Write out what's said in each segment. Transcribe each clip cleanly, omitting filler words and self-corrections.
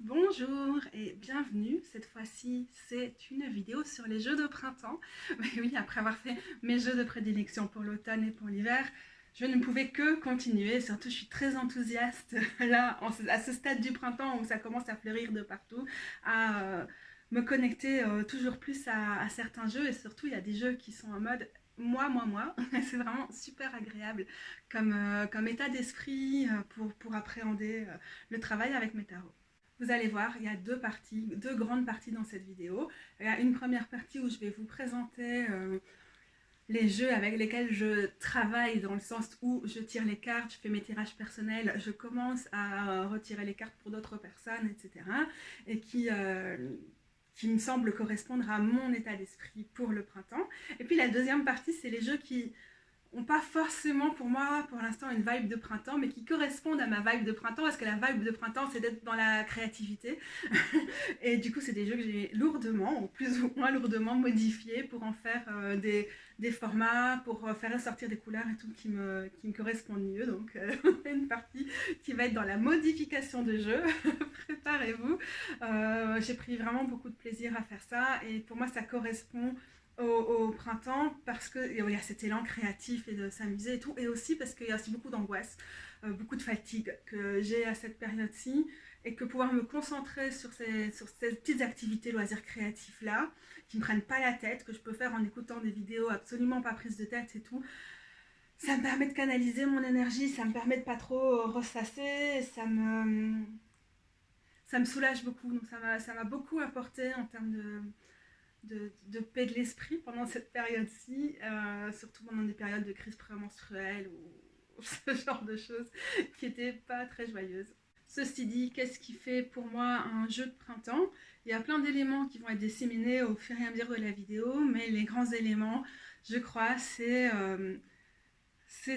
Bonjour et bienvenue. Cette fois-ci, c'est une vidéo sur les jeux de printemps. Mais oui, après avoir fait mes jeux de prédilection pour l'automne et pour l'hiver, je ne pouvais que continuer. Surtout, je suis très enthousiaste là, à ce stade du printemps où ça commence à fleurir de partout, à me connecter toujours plus à certains jeux. Et surtout, il y a des jeux qui sont en mode moi. C'est vraiment super agréable comme état d'esprit pour appréhender le travail avec mes tarots. Vous allez voir, il y a deux parties, deux grandes parties dans cette vidéo. Il y a une première partie où je vais vous présenter les jeux avec lesquels je travaille, dans le sens où je tire les cartes, je fais mes tirages personnels, je commence à retirer les cartes pour d'autres personnes, etc. Et qui me semble correspondre à mon état d'esprit pour le printemps. Et puis la deuxième partie, c'est les jeux qui ont pas forcément pour moi, pour l'instant, une vibe de printemps, mais qui correspondent à ma vibe de printemps, parce que la vibe de printemps, c'est d'être dans la créativité. Et du coup, c'est des jeux que j'ai lourdement, ou plus ou moins lourdement modifiés pour en faire des formats, pour faire ressortir des couleurs et tout qui me correspondent mieux. Donc, une partie qui va être dans la modification de jeux. Préparez-vous. J'ai pris vraiment beaucoup de plaisir à faire ça, et pour moi, ça correspond au printemps parce qu'il y a cet élan créatif et de s'amuser et tout, et aussi parce qu'il y a aussi beaucoup d'angoisse, beaucoup de fatigue que j'ai à cette période-ci, et que pouvoir me concentrer sur ces petites activités loisirs créatifs là, qui ne me prennent pas la tête, que je peux faire en écoutant des vidéos absolument pas prises de tête et tout, ça me permet de canaliser mon énergie, ça me permet de pas trop ressasser, ça me soulage beaucoup, donc ça m'a beaucoup apporté en termes de paix de l'esprit pendant cette période-ci, surtout pendant des périodes de crise prémenstruelle ou ce genre de choses qui n'étaient pas très joyeuses. Ceci dit, qu'est-ce qui fait pour moi un jeu de printemps? Il y a plein d'éléments qui vont être disséminés au fur et à mesure de la vidéo, mais les grands éléments, je crois, c'est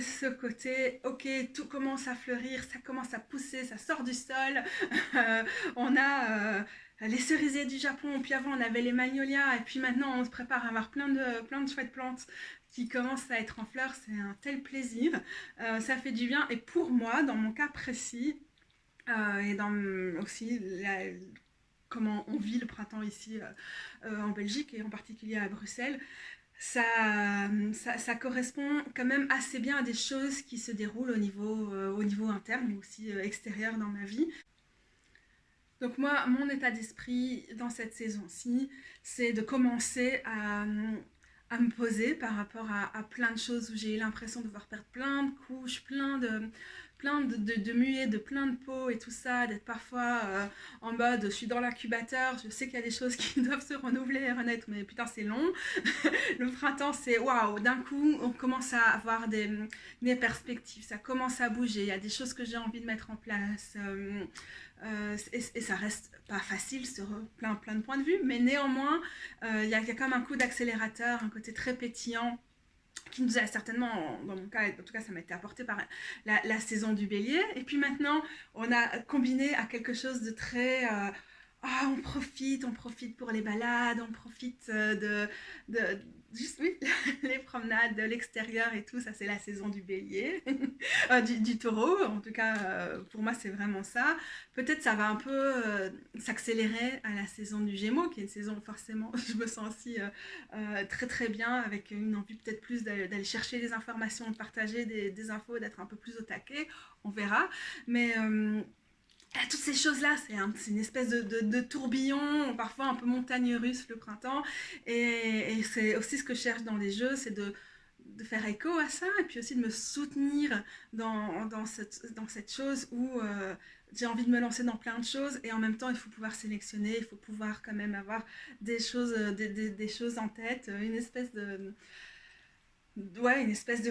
ce côté, ok, tout commence à fleurir, ça commence à pousser, ça sort du sol. On a les cerisiers du Japon, puis avant on avait les magnolias, et puis maintenant on se prépare à avoir plein de chouettes plantes qui commencent à être en fleurs. C'est un tel plaisir, ça fait du bien. Et pour moi, dans mon cas précis, et dans aussi comment on vit le printemps ici en Belgique, et en particulier à Bruxelles, ça correspond quand même assez bien à des choses qui se déroulent au niveau interne, mais aussi extérieur dans ma vie. Donc moi, mon état d'esprit dans cette saison-ci, c'est de commencer à me poser par rapport à plein de choses où j'ai eu l'impression de devoir perdre plein de couches, plein de muets, de plein de peaux et tout ça, d'être parfois en mode je suis dans l'incubateur, je sais qu'il y a des choses qui doivent se renouveler et renaître, mais putain c'est long. Le printemps, c'est waouh, d'un coup on commence à avoir des perspectives, ça commence à bouger, il y a des choses que j'ai envie de mettre en place. Et ça reste pas facile sur plein de points de vue, mais néanmoins, il y a comme un coup d'accélérateur, un côté très pétillant qui nous a certainement, dans mon cas, en tout cas ça m'a été apporté par la saison du bélier. Et puis maintenant, on a combiné à quelque chose de très... on profite pour les balades, on profite de juste, oui, les promenades de l'extérieur et tout, ça c'est la saison du bélier, du taureau, en tout cas pour moi c'est vraiment ça. Peut-être ça va un peu s'accélérer à la saison du gémeaux, qui est une saison forcément, je me sens aussi très très bien, avec une envie peut-être plus d'aller chercher des informations, de partager des infos, d'être un peu plus au taquet, on verra. Mais toutes ces choses-là, c'est une espèce de tourbillon, parfois un peu montagne russe le printemps. Et c'est aussi ce que je cherche dans les jeux, c'est de faire écho à ça, et puis aussi de me soutenir dans cette chose où j'ai envie de me lancer dans plein de choses, et en même temps il faut pouvoir sélectionner, il faut pouvoir quand même avoir des choses, des choses en tête, une espèce de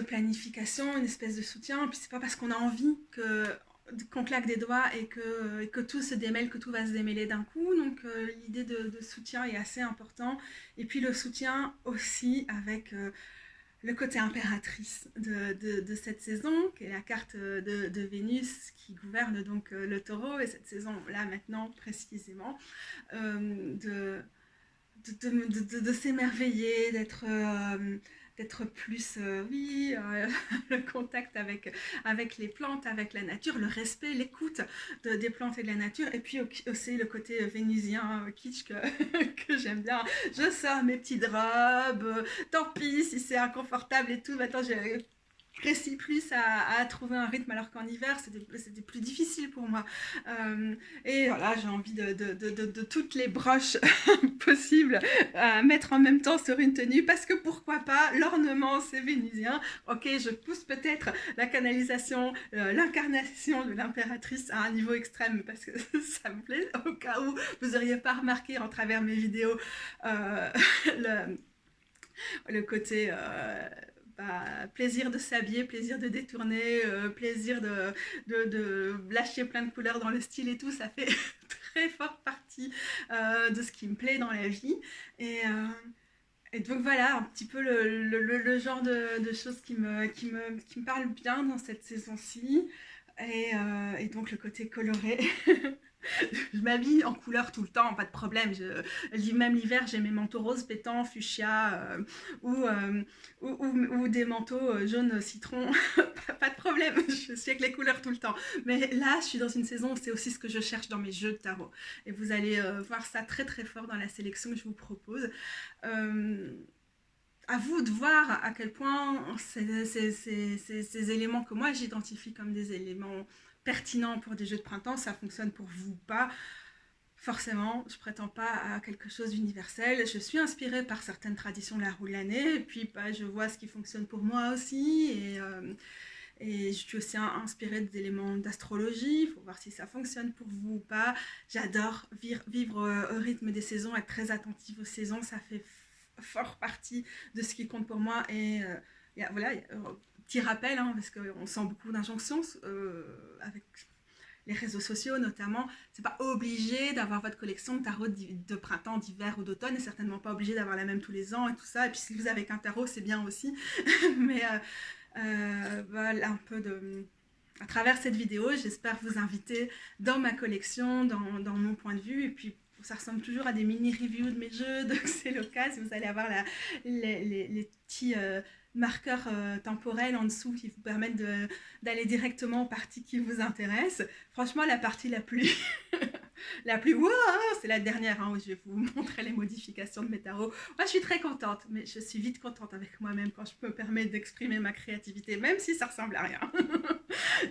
planification, une espèce de soutien. Et puis c'est pas parce qu'on a envie qu'on claque des doigts et que tout se démêle, que tout va se démêler d'un coup. Donc l'idée de soutien est assez important. Et puis le soutien aussi avec le côté impératrice de cette saison, qui est la carte de Vénus qui gouverne donc le taureau, et cette saison-là maintenant précisément, de s'émerveiller, d'être plus, le contact avec les plantes, avec la nature, le respect, l'écoute des plantes et de la nature, et puis aussi le côté vénusien, kitsch que j'aime bien. Je sors mes petites robes, tant pis si c'est inconfortable et tout, maintenant j'ai réussi plus à trouver un rythme, alors qu'en hiver c'était plus difficile pour moi, et voilà, j'ai envie de toutes les broches possibles à mettre en même temps sur une tenue, parce que pourquoi pas, l'ornement c'est vénusien. Ok, je pousse peut-être la canalisation, l'incarnation de l'impératrice à un niveau extrême, parce que ça me plaît, au cas où vous n'auriez pas remarqué en travers mes vidéos, le côté plaisir de s'habiller, plaisir de détourner, plaisir de lâcher plein de couleurs dans le style et tout, ça fait très forte partie de ce qui me plaît dans la vie. Et donc voilà, un petit peu le genre de choses qui me parlent bien dans cette saison-ci. Et donc le côté coloré. Je m'habille en couleur tout le temps, pas de problème. Même l'hiver, j'ai mes manteaux roses pétants, fuchsia, ou des manteaux jaunes citron. Pas de problème, je suis avec les couleurs tout le temps. Mais là, je suis dans une saison où c'est aussi ce que je cherche dans mes jeux de tarot. Et vous allez voir ça très très fort dans la sélection que je vous propose. À vous de voir à quel point ces éléments que moi j'identifie comme des éléments pertinents pour des jeux de printemps, ça fonctionne pour vous ou pas. Forcément, je prétends pas à quelque chose d'universel. Je suis inspirée par certaines traditions de la roue de l'année, et puis je vois ce qui fonctionne pour moi aussi, et je suis aussi inspirée d'éléments d'astrologie. Il faut voir si ça fonctionne pour vous ou pas. J'adore vivre au rythme des saisons, être très attentive aux saisons, ça fait fort partie de ce qui compte pour moi. Et voilà, petit rappel, parce qu'on sent beaucoup d'injonctions avec les réseaux sociaux notamment. C'est pas obligé d'avoir votre collection de tarot de printemps, d'hiver ou d'automne, et certainement pas obligé d'avoir la même tous les ans et tout ça. Et puis si vous avez qu'un tarot, c'est bien aussi. Mais voilà, un peu à travers cette vidéo, j'espère vous inviter dans ma collection, dans mon point de vue, et puis ça ressemble toujours à des mini-reviews de mes jeux, donc c'est l'occasion, vous allez avoir les petits marqueurs temporels en dessous qui vous permettent d'aller directement aux parties qui vous intéressent. Franchement, la partie la plus wow, c'est la dernière, où je vais vous montrer les modifications de mes tarots. Moi, je suis très contente, mais je suis vite contente avec moi-même quand je me permets d'exprimer ma créativité, même si ça ressemble à rien.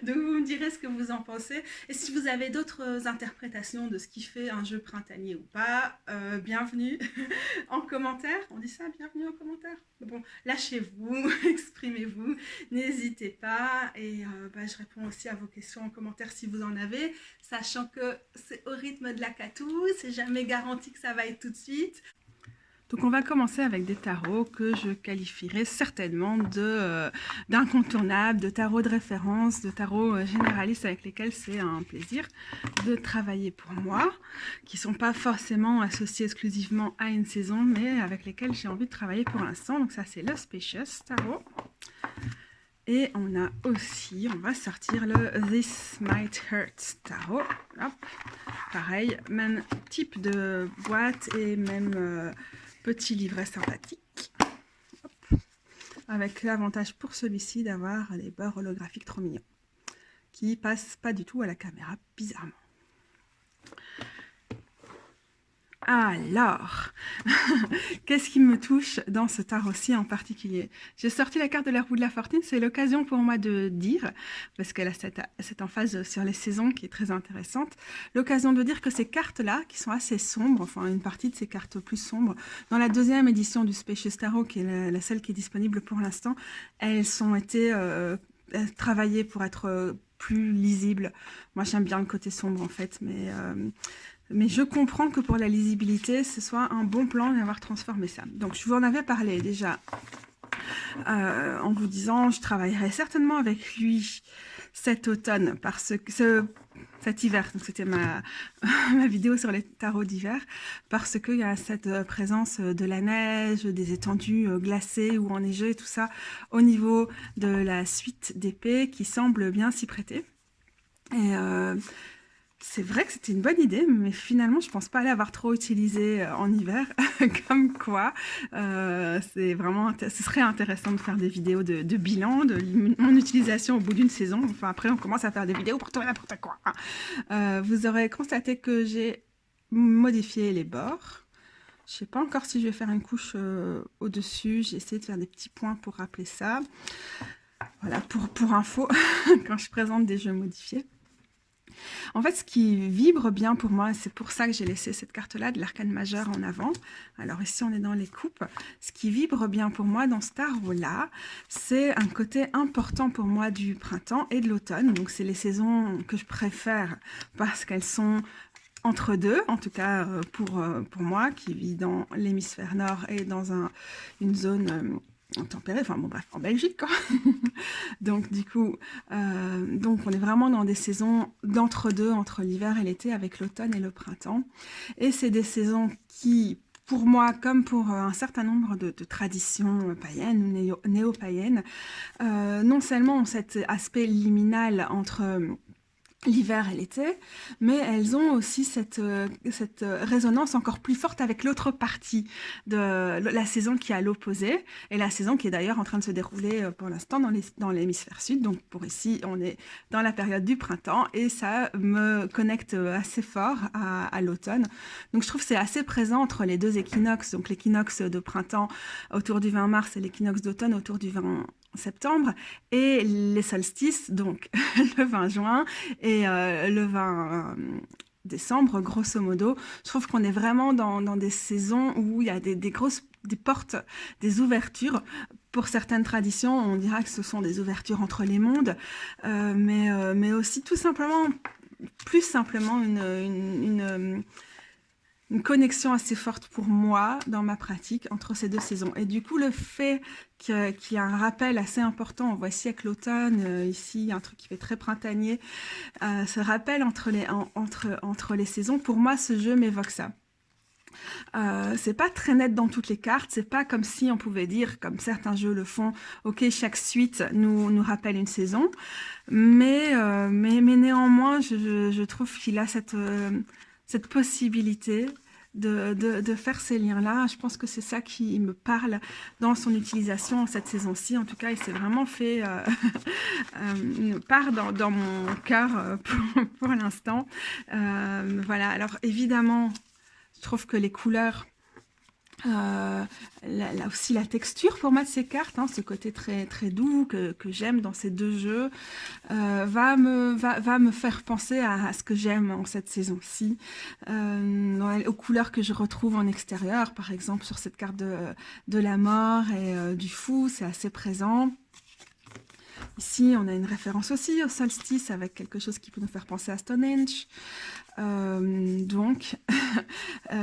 Donc, vous me direz ce que vous en pensez. Et si vous avez d'autres interprétations de ce qui fait un jeu printanier ou pas, bienvenue en commentaire. On dit ça, bienvenue en commentaire. Bon, lâchez-vous, exprimez-vous, n'hésitez pas. Et je réponds aussi à vos questions en commentaire si vous en avez, sachant que c'est au rythme de la catou, c'est jamais garanti que ça va être tout de suite. Donc on va commencer avec des tarots que je qualifierais certainement d'incontournables, de tarots de référence, de tarots généralistes avec lesquels c'est un plaisir de travailler pour moi, qui ne sont pas forcément associés exclusivement à une saison, mais avec lesquels j'ai envie de travailler pour l'instant. Donc ça, c'est le Spacious Tarot. Et on a aussi, on va sortir le This Might Hurt Tarot. Hop. Pareil, même type de boîte et même petit livret sympathique. Hop. Avec l'avantage pour celui-ci d'avoir des bords holographiques trop mignons, qui passent pas du tout à la caméra, bizarrement. Alors, qu'est-ce qui me touche dans ce tarot-ci en particulier? J'ai sorti la carte de la roue de la fortune, c'est l'occasion pour moi de dire, parce qu'elle a cette emphase sur les saisons qui est très intéressante, l'occasion de dire que ces cartes-là, qui sont assez sombres, enfin une partie de ces cartes plus sombres, dans la deuxième édition du Spacious Tarot, qui est la seule qui est disponible pour l'instant, elles ont été travaillées pour être plus lisibles. Moi, j'aime bien le côté sombre en fait, mais je comprends que pour la lisibilité, ce soit un bon plan d'avoir transformé ça. Donc, je vous en avais parlé déjà en vous disant, je travaillerai certainement avec lui cet automne, cet hiver. Donc, c'était ma vidéo sur les tarots d'hiver, parce qu'il y a cette présence de la neige, des étendues glacées ou enneigées, tout ça, au niveau de la suite d'épées qui semble bien s'y prêter. Et c'est vrai que c'était une bonne idée, mais finalement, je pense pas l'avoir trop utilisé en hiver. Comme quoi, c'est vraiment, ce serait intéressant de faire des vidéos de bilan de mon utilisation au bout d'une saison. Enfin, après, on commence à faire des vidéos pour tout et n'importe quoi. Vous aurez constaté que j'ai modifié les bords. Je sais pas encore si je vais faire une couche au-dessus. J'ai essayé de faire des petits points pour rappeler ça. Voilà, pour info, quand je présente des jeux modifiés. En fait, ce qui vibre bien pour moi, c'est pour ça que j'ai laissé cette carte-là de l'arcane majeur en avant. Alors ici, on est dans les coupes. Ce qui vibre bien pour moi dans cet arbre-là, c'est un côté important pour moi du printemps et de l'automne. Donc, c'est les saisons que je préfère parce qu'elles sont entre deux, en tout cas pour moi, qui vis dans l'hémisphère nord et dans une zone tempérée, enfin bon bref, en Belgique quoi. Donc du coup, donc on est vraiment dans des saisons d'entre-deux, entre l'hiver et l'été, avec l'automne et le printemps. Et c'est des saisons qui, pour moi, comme pour un certain nombre de traditions païennes ou néo-païennes, non seulement ont cet aspect liminal entre l'hiver et l'été, mais elles ont aussi cette résonance encore plus forte avec l'autre partie de la saison qui est à l'opposé, et la saison qui est d'ailleurs en train de se dérouler pour l'instant dans l'hémisphère sud. Donc pour ici, on est dans la période du printemps, et ça me connecte assez fort à l'automne. Donc je trouve que c'est assez présent entre les deux équinoxes, donc l'équinoxe de printemps autour du 20 mars et l'équinoxe d'automne autour du 20 septembre, et les solstices, donc le 20 juin et le 20 décembre, grosso modo. Je trouve qu'on est vraiment dans des saisons où il y a des portes, des ouvertures. Pour certaines traditions, on dira que ce sont des ouvertures entre les mondes, mais aussi tout simplement, plus simplement, une connexion assez forte pour moi dans ma pratique entre ces deux saisons. Et du coup, le fait qu'il y a un rappel assez important, on voit ici avec l'automne, ici un truc qui fait très printanier, ce rappel entre les saisons, pour moi ce jeu m'évoque ça. C'est pas très net dans toutes les cartes, c'est pas comme si on pouvait dire, comme certains jeux le font, ok, chaque suite nous rappelle une saison, mais néanmoins je trouve qu'il a cette possibilité de faire ces liens-là. Je pense que c'est ça qui me parle dans son utilisation cette saison-ci. En tout cas, il s'est vraiment fait une part dans mon cœur pour l'instant. Voilà, alors évidemment, je trouve que les couleurs, là aussi la texture pour moi de ces cartes, ce côté très très doux que j'aime dans ces deux jeux, va me faire penser à ce que j'aime en cette saison-ci, aux couleurs que je retrouve en extérieur, par exemple sur cette carte de la mort et du fou, c'est assez présent. Ici, on a une référence aussi au solstice avec quelque chose qui peut nous faire penser à Stonehenge. Donc,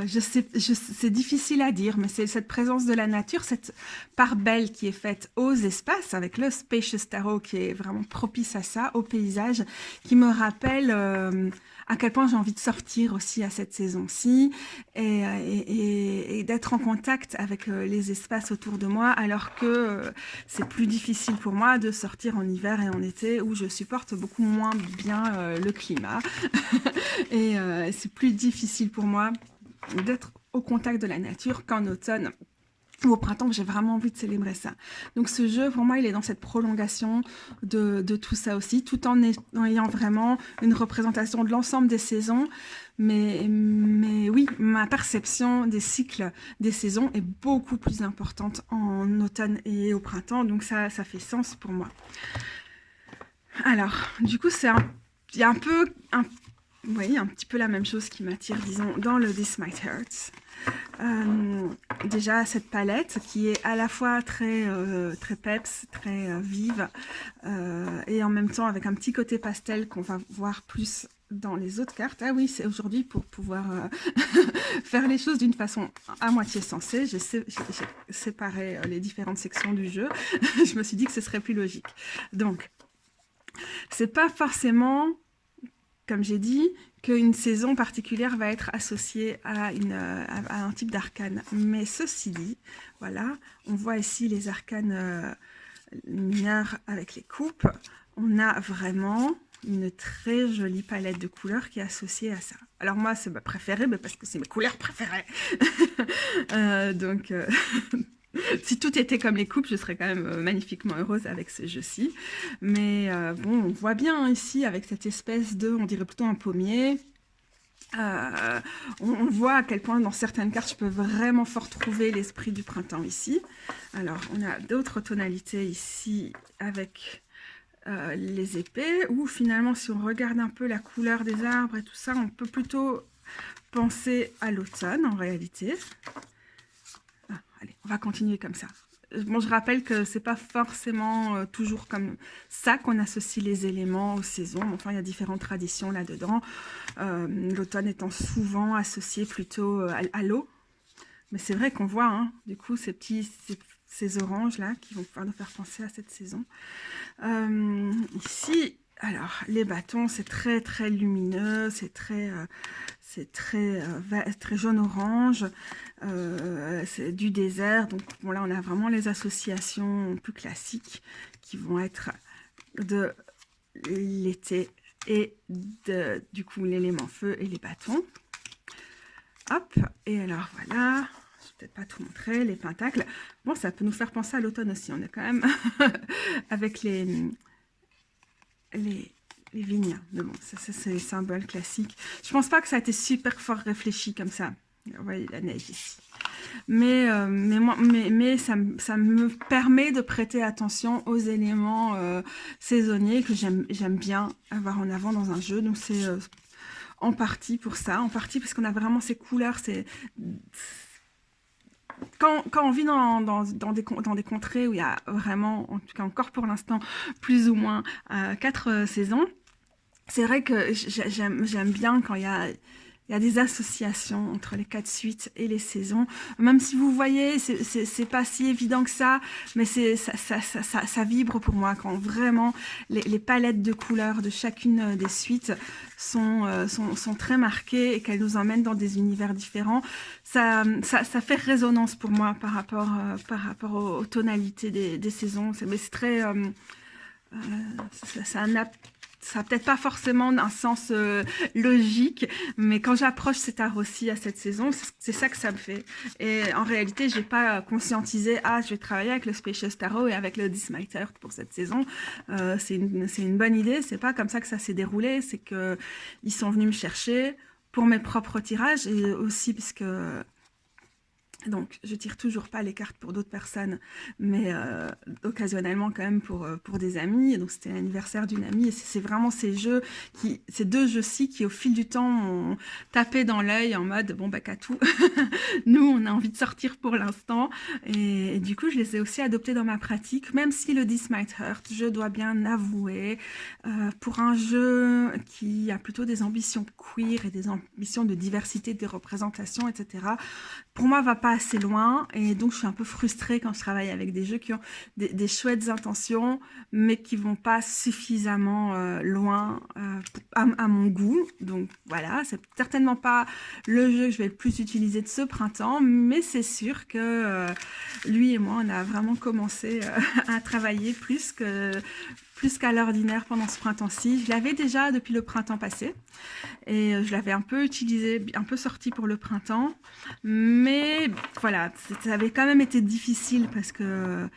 c'est difficile à dire, mais c'est cette présence de la nature, cette part belle qui est faite aux espaces, avec le Spacious Tarot qui est vraiment propice à ça, au paysage, qui me rappelle à quel point j'ai envie de sortir aussi à cette saison-ci et d'être en contact avec les espaces autour de moi, alors que c'est plus difficile pour moi de sortir en hiver et en été où je supporte beaucoup moins bien le climat. Et c'est plus difficile pour moi d'être au contact de la nature qu'en automne ou au printemps, que j'ai vraiment envie de célébrer ça. Donc ce jeu, pour moi, il est dans cette prolongation de tout ça aussi, tout en ayant vraiment une représentation de l'ensemble des saisons. Mais oui, ma perception des cycles des saisons est beaucoup plus importante en automne et au printemps, donc ça fait sens pour moi. Alors, du coup, il y a un petit peu la même chose qui m'attire, disons, dans le This Might Hurt. Déjà, cette palette qui est à la fois très peps, très vive, et en même temps avec un petit côté pastel qu'on va voir plus dans les autres cartes. Ah oui, c'est aujourd'hui pour pouvoir faire les choses d'une façon à moitié sensée. J'ai séparé les différentes sections du jeu. Je me suis dit que ce serait plus logique. Donc, c'est pas forcément, comme j'ai dit, qu'une saison particulière va être associée à un type d'arcane. Mais ceci dit, voilà, on voit ici les arcanes mineurs avec les coupes. On a vraiment une très jolie palette de couleurs qui est associée à ça. Alors moi, c'est ma préférée, mais parce que c'est mes couleurs préférées. Donc, si tout était comme les coupes, je serais quand même magnifiquement heureuse avec ce jeu-ci. Mais bon, on voit bien ici, avec cette espèce de, on dirait plutôt un pommier. On voit à quel point dans certaines cartes je peux vraiment fort trouver l'esprit du printemps ici. Alors on a d'autres tonalités ici avec les épées, où finalement si on regarde un peu la couleur des arbres et tout ça, on peut plutôt penser à l'automne en réalité. Allez, on va continuer comme ça. Bon, je rappelle que c'est pas forcément toujours comme ça qu'on associe les éléments aux saisons. Enfin, il y a différentes traditions là-dedans. L'automne étant souvent associé plutôt à l'eau. Mais c'est vrai qu'on voit, hein, du coup, ces oranges-là qui vont pouvoir nous faire penser à cette saison. Ici, alors, les bâtons, c'est très, très lumineux. C'est très jaune-orange. C'est du désert. Donc, bon, là, on a vraiment les associations plus classiques qui vont être de l'été et du coup, l'élément feu et les bâtons. Hop, et alors voilà, je ne vais peut-être pas tout montrer, les pentacles. Bon, ça peut nous faire penser à l'automne aussi, on est quand même avec les vignes. Mais bon, ça c'est les symboles classiques. Je pense pas que ça a été super fort réfléchi comme ça. Vous voyez la neige ici. Mais ça me permet de prêter attention aux éléments saisonniers que j'aime bien avoir en avant dans un jeu. Donc c'est en partie pour ça, en partie parce qu'on a vraiment ces couleurs. Quand on vit dans des contrées où il y a vraiment, en tout cas encore pour l'instant, plus ou moins 4 saisons, c'est vrai que j'aime bien quand il y a des associations entre les 4 suites et les saisons. Même si vous voyez, c'est pas si évident que ça, mais ça vibre pour moi quand vraiment les palettes de couleurs de chacune des suites sont très marquées et qu'elles nous emmènent dans des univers différents. Ça fait résonance pour moi par rapport aux tonalités des saisons. Mais c'est très... ça n'a peut-être pas forcément un sens logique, mais quand j'approche cet art aussi à cette saison, c'est ça que ça me fait. Et en réalité, je n'ai pas conscientisé, je vais travailler avec le Spacious Tarot et avec le Dismighter pour cette saison. C'est une bonne idée, c'est pas comme ça que ça s'est déroulé, c'est qu'ils sont venus me chercher pour mes propres tirages et aussi parce que... Donc, je tire toujours pas les cartes pour d'autres personnes, mais occasionnellement quand même pour des amis. Et donc, c'était l'anniversaire d'une amie. Et c'est vraiment ces deux jeux-ci qui, au fil du temps, m'ont tapé dans l'œil en mode, bon, bah, qu'à tout. Nous, on a envie de sortir pour l'instant. Et du coup, je les ai aussi adoptés dans ma pratique, même si le This Might Hurt, je dois bien avouer, pour un jeu qui a plutôt des ambitions queer et des ambitions de diversité des représentations, etc., pour moi, va pas assez loin et donc je suis un peu frustrée quand je travaille avec des jeux qui ont des chouettes intentions mais qui vont pas suffisamment loin à mon goût. Donc voilà, c'est certainement pas le jeu que je vais le plus utiliser de ce printemps, mais c'est sûr que lui et moi, on a vraiment commencé à travailler plus qu'à l'ordinaire pendant ce printemps-ci. Je l'avais déjà depuis le printemps passé et je l'avais un peu utilisé, un peu sorti pour le printemps, mais voilà, ça avait quand même été difficile parce que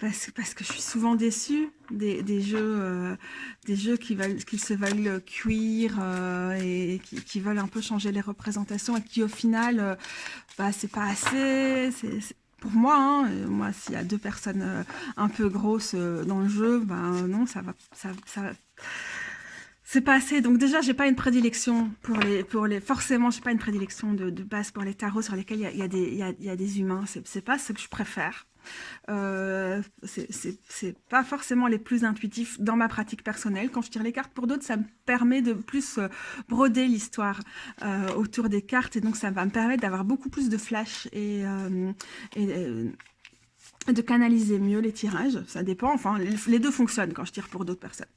je suis souvent déçue des jeux qui se veulent cuire et qui veulent un peu changer les représentations et qui au final c'est pas assez. Pour moi, hein, moi, s'il y a 2 personnes un peu grosses dans le jeu, non, c'est pas assez. Donc déjà, j'ai pas une prédilection forcément, j'ai pas une prédilection de base pour les tarots sur lesquels il y a des humains. C'est pas ce que je préfère. C'est pas forcément les plus intuitifs dans ma pratique personnelle. Quand je tire les cartes pour d'autres, ça me permet de plus broder l'histoire autour des cartes et donc ça va me permettre d'avoir beaucoup plus de flash et de canaliser mieux les tirages. Ça dépend, enfin les deux fonctionnent quand je tire pour d'autres personnes,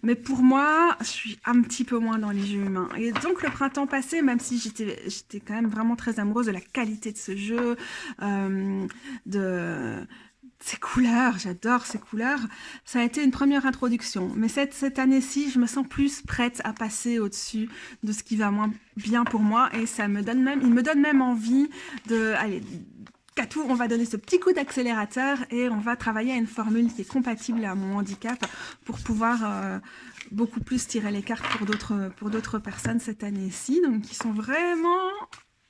mais pour moi je suis un petit peu moins dans les jeux humains. Et donc le printemps passé, même si j'étais quand même vraiment très amoureuse de la qualité de ce jeu, ces couleurs, j'adore ces couleurs. Ça a été une première introduction. Mais cette année-ci, je me sens plus prête à passer au-dessus de ce qui va moins bien pour moi. Et il me donne même envie de... Allez, qu'à tout, on va donner ce petit coup d'accélérateur et on va travailler à une formule qui est compatible à mon handicap pour pouvoir beaucoup plus tirer les cartes pour d'autres personnes cette année-ci. Donc, qui sont vraiment...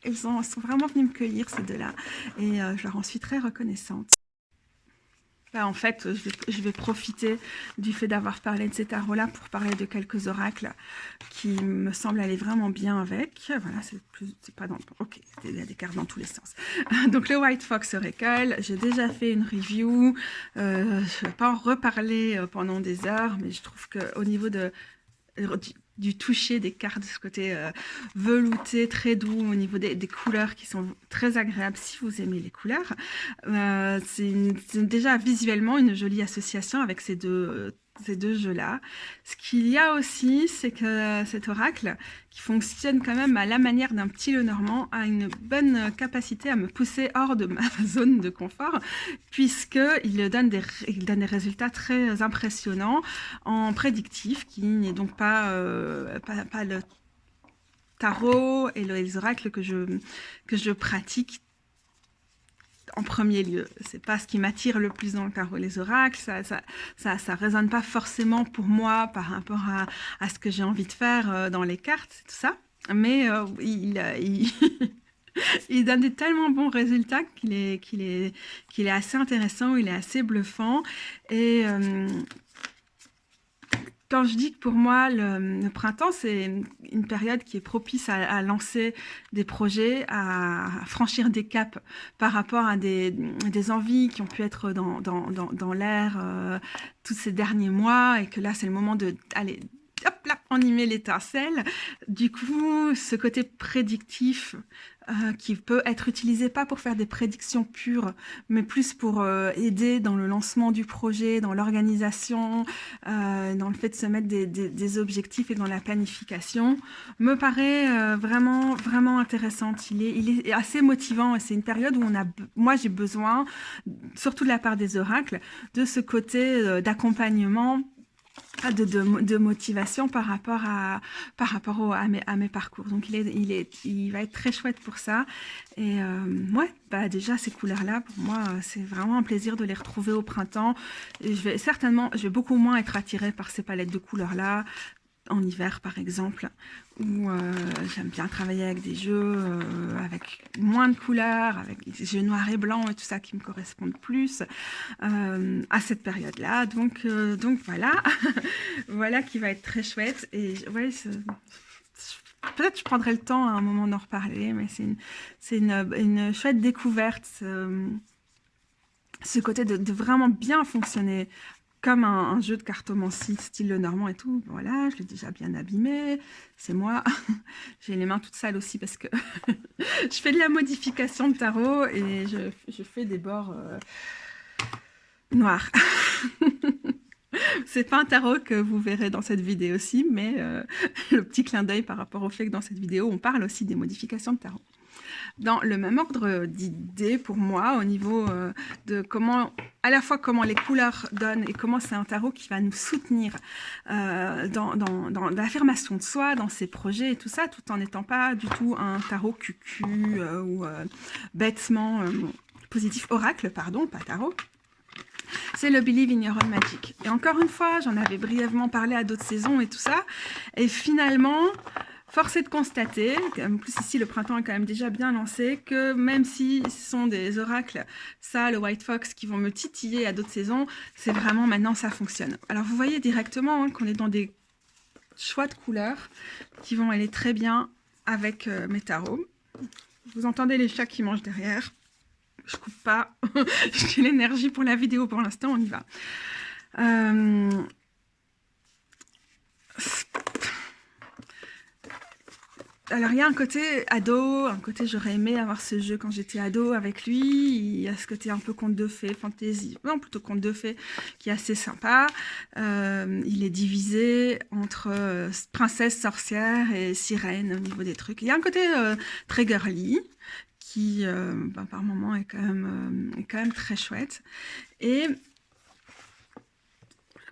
Ils sont vraiment venus me cueillir, ces deux-là. Et je leur en suis très reconnaissante. En fait, je vais profiter du fait d'avoir parlé de ces tarots-là pour parler de quelques oracles qui me semblent aller vraiment bien avec. Voilà, c'est pas dans... Ok, il y a des cartes dans tous les sens. Donc, le White Fox Oracle, j'ai déjà fait une review. Je ne vais pas en reparler pendant des heures, mais je trouve qu'au niveau du toucher des cartes, ce côté velouté, très doux, au niveau des couleurs qui sont très agréables si vous aimez les couleurs. C'est déjà visuellement une jolie association avec ces deux jeux-là. Ce qu'il y a aussi, c'est que cet oracle, qui fonctionne quand même à la manière d'un petit Lenormand, a une bonne capacité à me pousser hors de ma zone de confort, puisqu'il donne des résultats très impressionnants en prédictif, qui n'est donc pas le tarot et les oracles que je pratique en premier lieu. C'est pas ce qui m'attire le plus dans le tarot, les oracles. Ça résonne pas forcément pour moi par rapport à ce que j'ai envie de faire dans les cartes, tout ça. Mais il donne des tellement bons résultats qu'il est assez intéressant, il est assez bluffant. Et quand je dis que pour moi, le printemps, c'est une période qui est propice à lancer des projets, à franchir des caps par rapport à des envies qui ont pu être dans l'air tous ces derniers mois, et que là, c'est le moment de... Allez, hop là, on y met l'étincelle. Du coup, ce côté prédictif qui peut être utilisé pas pour faire des prédictions pures, mais plus pour aider dans le lancement du projet, dans l'organisation, dans le fait de se mettre des objectifs et dans la planification, me paraît vraiment, vraiment intéressante. Il est assez motivant, et c'est une période où moi j'ai besoin, surtout de la part des oracles, de ce côté d'accompagnement, de motivation par rapport à mes parcours. Donc il va être très chouette pour ça. Et ouais, déjà ces couleurs-là, pour moi, c'est vraiment un plaisir de les retrouver au printemps. Et je vais beaucoup moins être attirée par ces palettes de couleurs-là en hiver, par exemple, où j'aime bien travailler avec des jeux avec moins de couleurs, avec des jeux noirs et blancs et tout ça qui me correspondent plus à cette période-là. Donc voilà, voilà qui va être très chouette. Et ouais, peut-être je prendrai le temps à un moment d'en reparler, mais c'est une chouette découverte, ce côté de vraiment bien fonctionner comme un jeu de cartomancie style Lenormand et tout. Voilà, je l'ai déjà bien abîmé, c'est moi. J'ai les mains toutes sales aussi parce que je fais de la modification de tarot et je fais des bords noirs. C'est pas un tarot que vous verrez dans cette vidéo-ci, mais le petit clin d'œil par rapport au fait que dans cette vidéo, on parle aussi des modifications de tarot. Dans le même ordre d'idées pour moi, au niveau de à la fois comment les couleurs donnent et comment c'est un tarot qui va nous soutenir dans l'affirmation de soi, dans ses projets et tout ça, tout en n'étant pas du tout un tarot cucu ou bêtement positif. Oracle, pardon, pas tarot. C'est le Believe in Your Own Magic. Et encore une fois, j'en avais brièvement parlé à d'autres saisons et tout ça. Et finalement, force est de constater, en plus ici le printemps est quand même déjà bien lancé, que même si ce sont des oracles, ça, le White Fox, qui vont me titiller à d'autres saisons, c'est vraiment maintenant ça fonctionne. Alors vous voyez directement qu'on est dans des choix de couleurs qui vont aller très bien avec mes tarots. Vous entendez les chats qui mangent derrière. Je coupe pas, j'ai l'énergie pour la vidéo pour l'instant, on y va. Alors il y a un côté ado, un côté j'aurais aimé avoir ce jeu quand j'étais ado avec lui, il y a ce côté un peu conte de fées, fantasy, non plutôt conte de fées qui est assez sympa. Il est divisé entre princesse, sorcière et sirène au niveau des trucs. Il y a un côté très girly, qui, par moments, est quand même très chouette. Et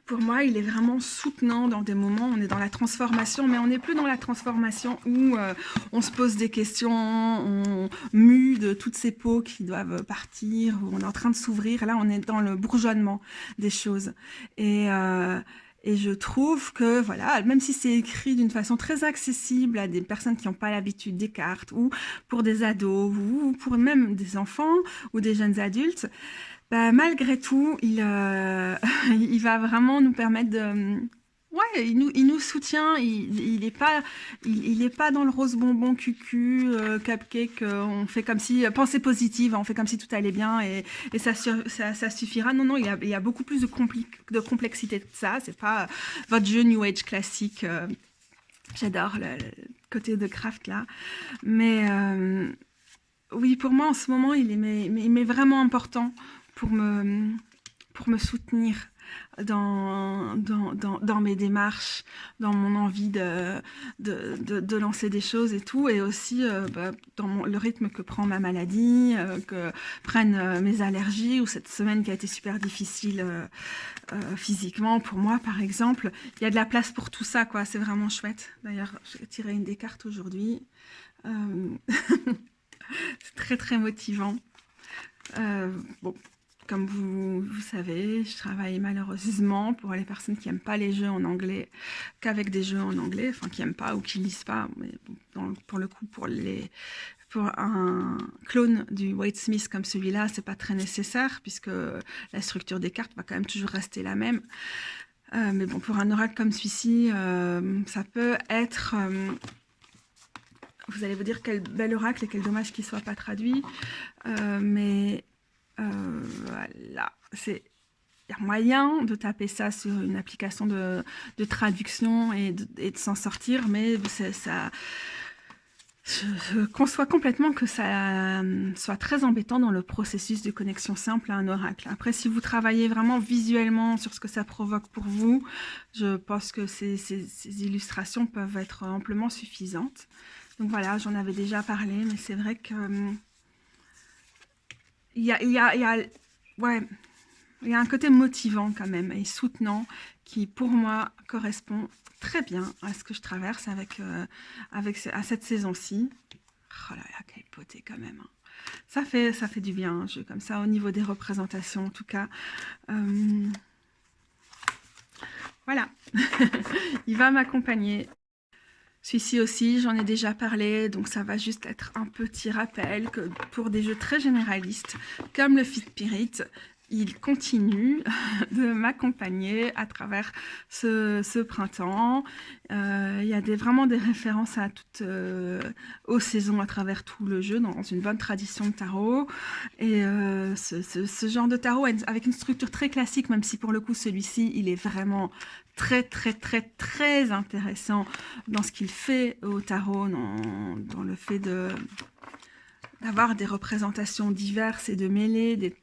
pour moi, il est vraiment soutenant dans des moments où on est dans la transformation, mais on n'est plus dans la transformation où on se pose des questions, on mue de toutes ces peaux qui doivent partir, où on est en train de s'ouvrir. Là, on est dans le bourgeonnement des choses. Et je trouve que, voilà, même si c'est écrit d'une façon très accessible à des personnes qui n'ont pas l'habitude des cartes, ou pour des ados, ou pour même des enfants, ou des jeunes adultes, malgré tout, il va vraiment nous permettre de... Ouais, il nous soutient, il est pas dans le rose bonbon cucu, cupcake, on fait comme si, pensée positive, on fait comme si tout allait bien et ça suffira. Non, il y a beaucoup plus de complexité que ça, c'est pas votre jeu New Age classique, j'adore le côté de craft là, mais oui, pour moi en ce moment, il m'est vraiment important pour me soutenir dans mes démarches, dans mon envie de lancer des choses et tout, et aussi dans le rythme que prend ma maladie, que prennent mes allergies, ou cette semaine qui a été super difficile physiquement pour moi, par exemple. Il y a de la place pour tout ça, quoi. C'est vraiment chouette. D'ailleurs, j'ai tiré une des cartes aujourd'hui. C'est très, très motivant. Bon. Comme vous savez, je travaille malheureusement pour les personnes qui n'aiment pas les jeux en anglais, qu'avec des jeux en anglais, enfin qui n'aiment pas ou qui ne lisent pas. Mais pour le coup, pour un clone du Waite-Smith comme celui-là, c'est pas très nécessaire puisque la structure des cartes va quand même toujours rester la même. Mais bon, pour un oracle comme celui-ci, ça peut être... vous allez vous dire quel bel oracle et quel dommage qu'il ne soit pas traduit. Mais... voilà, il y a moyen de taper ça sur une application de traduction et de s'en sortir, mais ça, je conçois complètement que ça soit très embêtant dans le processus de connexion simple à un oracle. Après, si vous travaillez vraiment visuellement sur ce que ça provoque pour vous, je pense que ces illustrations peuvent être amplement suffisantes. Donc voilà, j'en avais déjà parlé, mais c'est vrai que... il y a un côté motivant quand même et soutenant qui pour moi correspond très bien à ce que je traverse à cette saison-ci. Oh là là, quelle beauté quand même. Ça fait du bien un jeu comme ça au niveau des représentations en tout cas. Voilà, il va m'accompagner. Celui-ci aussi, j'en ai déjà parlé, donc ça va juste être un petit rappel que pour des jeux très généralistes, comme le Fit Spirit, il continue de m'accompagner à travers ce printemps. Il y a vraiment des références à aux saisons à travers tout le jeu, dans une bonne tradition de tarot. Et ce genre de tarot, avec une structure très classique, même si pour le coup celui-ci, il est vraiment très, très, très, très intéressant dans ce qu'il fait au tarot, dans le fait d'avoir des représentations diverses et de mêler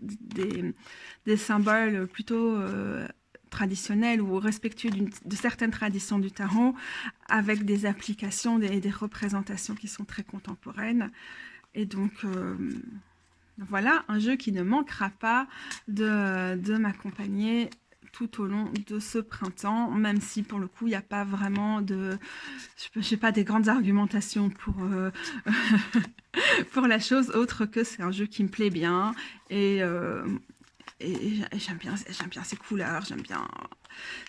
des symboles plutôt traditionnels ou respectueux de certaines traditions du tarot avec des applications et des représentations qui sont très contemporaines. Et donc, voilà un jeu qui ne manquera pas de m'accompagner tout au long de ce printemps, même si pour le coup il n'y a pas vraiment j'ai pas des grandes argumentations pour la chose, autre que c'est un jeu qui me plaît bien et j'aime bien ses couleurs, j'aime bien...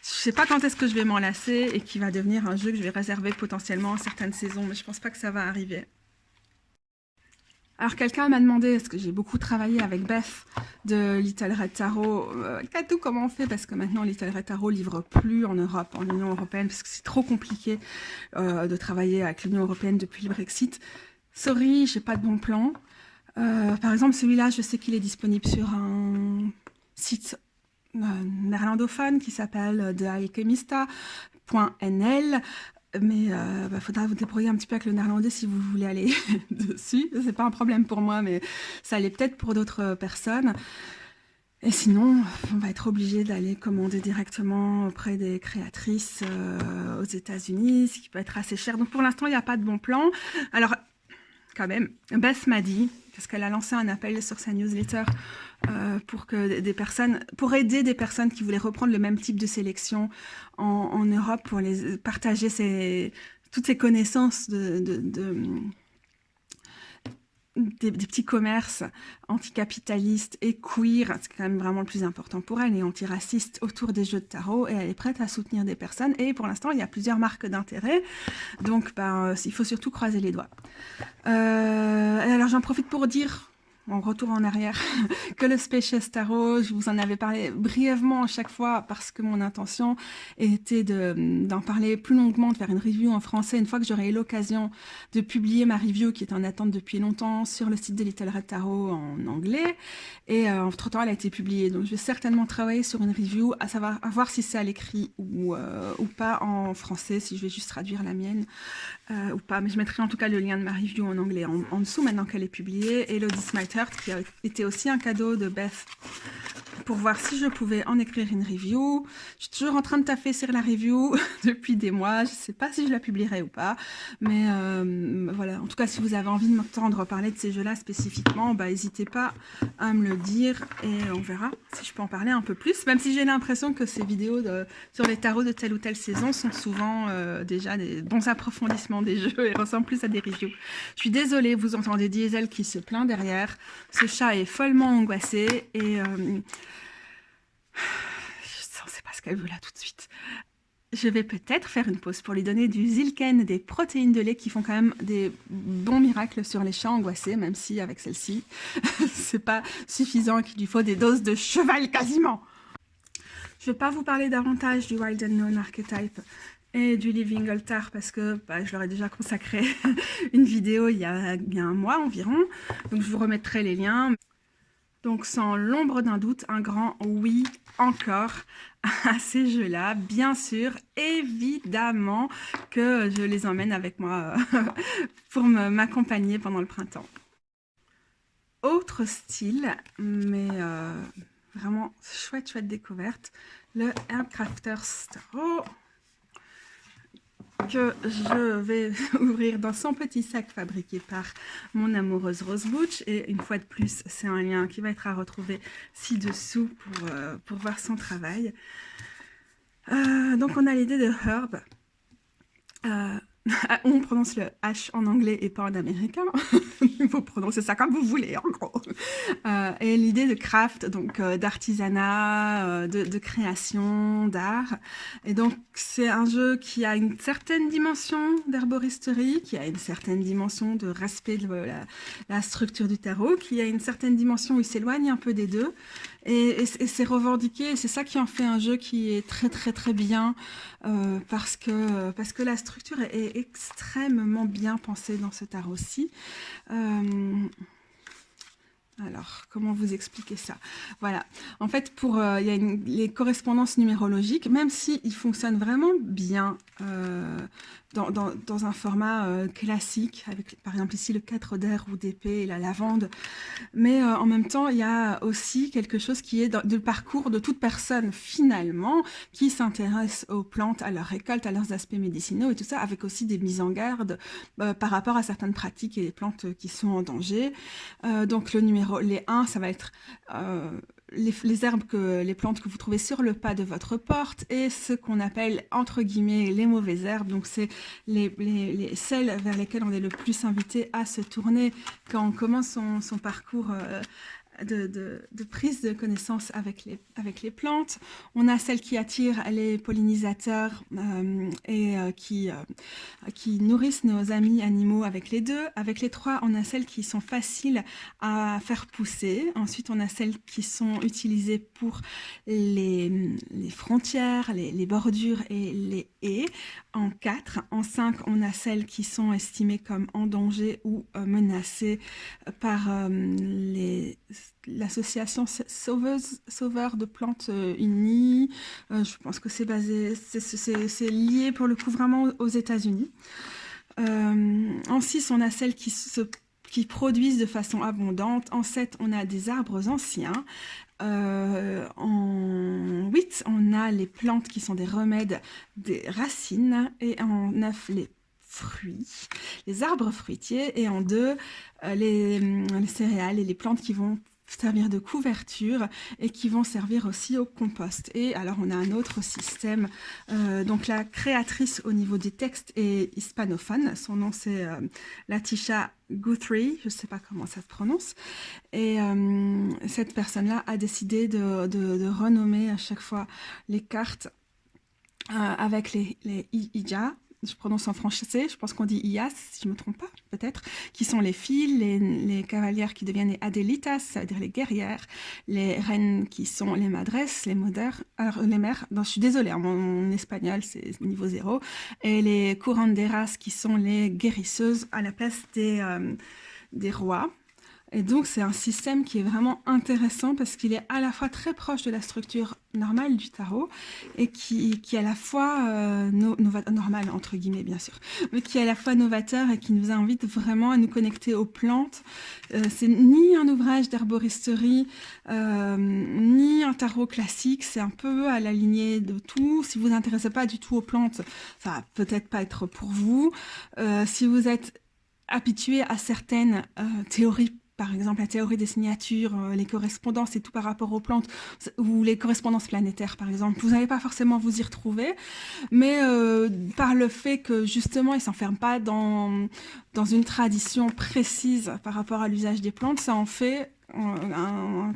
Je sais pas quand est-ce que je vais m'en lasser et qui va devenir un jeu que je vais réserver potentiellement à certaines saisons, mais je pense pas que ça va arriver. Alors quelqu'un m'a demandé, est-ce que j'ai beaucoup travaillé avec Beth de Little Red Tarot, Katou, comment on fait? Parce que maintenant Little Red Tarot livre plus en Europe, en Union Européenne, parce que c'est trop compliqué de travailler avec l'Union Européenne depuis le Brexit. Sorry, j'ai pas de bon plan. Par exemple, celui-là, je sais qu'il est disponible sur un site néerlandophone qui s'appelle thealchemista.nl. Mais faudra vous débrouiller un petit peu avec le néerlandais si vous voulez aller dessus. C'est pas un problème pour moi, mais ça l'est peut-être pour d'autres personnes. Et sinon, on va être obligé d'aller commander directement auprès des créatrices aux États-Unis, ce qui peut être assez cher. Donc pour l'instant, il n'y a pas de bon plan. Alors, quand même, Bess m'a dit, parce qu'elle a lancé un appel sur sa newsletter pour aider des personnes qui voulaient reprendre le même type de sélection en Europe, pour les partager toutes ces connaissances des petits commerces anticapitalistes et queer, c'est quand même vraiment le plus important pour elle, et antiracistes autour des jeux de tarot, et elle est prête à soutenir des personnes, et pour l'instant il y a plusieurs marques d'intérêt, donc il faut surtout croiser les doigts. Alors j'en profite pour dire, en retour en arrière, que le Spacious Tarot, je vous en avais parlé brièvement à chaque fois parce que mon intention était d'en parler plus longuement, de faire une review en français une fois que j'aurai eu l'occasion de publier ma review qui est en attente depuis longtemps sur le site de Little Red Tarot en anglais, et entre-temps elle a été publiée, donc je vais certainement travailler sur une review à voir si c'est à l'écrit ou pas en français, si je vais juste traduire la mienne ou pas, mais je mettrai en tout cas le lien de ma review en anglais en dessous maintenant qu'elle est publiée. Elodie Smithert, qui a été aussi un cadeau de Beth pour voir si je pouvais en écrire une review. Je suis toujours en train de taffer sur la review depuis des mois, je ne sais pas si je la publierai ou pas, mais voilà, en tout cas si vous avez envie de m'entendre parler de ces jeux-là spécifiquement, n'hésitez pas à me le dire et on verra si je peux en parler un peu plus, même si j'ai l'impression que ces vidéos sur les tarots de telle ou telle saison sont souvent déjà des bons approfondissements des jeux et ressemblent plus à des reviews. Je suis désolée, vous entendez Diesel qui se plaint derrière, ce chat est follement angoissé et je ne sais pas ce qu'elle veut là tout de suite. Je vais peut-être faire une pause pour lui donner du Zilken, des protéines de lait qui font quand même des bons miracles sur les chats angoissés, même si avec celle-ci, c'est pas suffisant, qu'il lui faut des doses de cheval quasiment. Je vais pas vous parler davantage du Wild Unknown Archetype et du Living Altar parce que je leur ai déjà consacré une vidéo il y a un mois environ, donc je vous remettrai les liens. Donc sans l'ombre d'un doute, un grand oui encore à ces jeux-là. Bien sûr, évidemment que je les emmène avec moi pour m'accompagner pendant le printemps. Autre style, mais vraiment chouette découverte, le Herbcrafters Tarot, que je vais ouvrir dans son petit sac fabriqué par mon amoureuse Rose Butch. Et une fois de plus, c'est un lien qui va être à retrouver ci-dessous pour voir son travail. Donc on a l'idée de Herb. On prononce le H en anglais et pas en américain. Vous prononcez ça comme vous voulez, en gros. Et l'idée de craft, donc d'artisanat, de création, d'art. Et donc, c'est un jeu qui a une certaine dimension d'herboristerie, qui a une certaine dimension de respect de la structure du tarot, qui a une certaine dimension où il s'éloigne un peu des deux. Et c'est revendiqué, et c'est ça qui en fait un jeu qui est très bien, parce que la structure est extrêmement bien pensée dans ce tarot-ci. Alors, comment vous expliquer ça? Voilà. En fait, il y a les correspondances numérologiques, même s'ils fonctionnent vraiment bien dans un format classique, avec par exemple ici le 4 d'air ou d'épée et la lavande, mais en même temps, il y a aussi quelque chose qui est dans le parcours de toute personne, finalement, qui s'intéresse aux plantes, à leur récolte, à leurs aspects médicinaux et tout ça, avec aussi des mises en garde par rapport à certaines pratiques et les plantes qui sont en danger. Donc les 1, ça va être les herbes, les plantes que vous trouvez sur le pas de votre porte, et ce qu'on appelle entre guillemets les mauvaises herbes, donc c'est celles vers lesquelles on est le plus invité à se tourner quand on commence son parcours de prise de connaissance avec les plantes. On a celles qui attirent les pollinisateurs et qui nourrissent nos amis animaux avec les 2. Avec les 3, on a celles qui sont faciles à faire pousser. Ensuite, on a celles qui sont utilisées pour les frontières, les bordures et les haies. En 4, en 5, on a celles qui sont estimées comme en danger ou menacées par l'association Sauveurs de plantes unies. Je pense que c'est lié pour le coup vraiment aux États-Unis. En 6, on a celles qui produisent de façon abondante. En 7, on a des arbres anciens. En 8, on a les plantes qui sont des remèdes des racines. Et en 9, les fruits, les arbres fruitiers, et en 2, les céréales et les plantes qui vont servir de couverture et qui vont servir aussi au compost. Et alors on a un autre système, donc la créatrice au niveau des textes est hispanophone, son nom c'est Latisha Guthrie, je ne sais pas comment ça se prononce, et cette personne-là a décidé de renommer à chaque fois les cartes avec les Ija. Je prononce en français, je pense qu'on dit IAS, si je ne me trompe pas, peut-être, qui sont les filles, les cavalières qui deviennent les adelitas, ça veut dire les guerrières, les reines qui sont les madresses, les mères, alors les mères, non, je suis désolée, hein, mon espagnol c'est niveau 0, et les curanderas qui sont les guérisseuses à la place des rois. Et donc, c'est un système qui est vraiment intéressant parce qu'il est à la fois très proche de la structure normale du tarot et qui est à la fois normal, entre guillemets, bien sûr, mais qui est à la fois novateur et qui nous invite vraiment à nous connecter aux plantes. C'est ni un ouvrage d'herboristerie, ni un tarot classique, c'est un peu à la lignée de tout. Si vous vous intéressez pas du tout aux plantes, ça va peut-être pas être pour vous. Si vous êtes habitué à certaines théories, par exemple la théorie des signatures, les correspondances et tout par rapport aux plantes, ou les correspondances planétaires par exemple, vous n'allez pas forcément vous y retrouver, mais par le fait que justement ils ne s'enferment pas dans une tradition précise par rapport à l'usage des plantes, ça en fait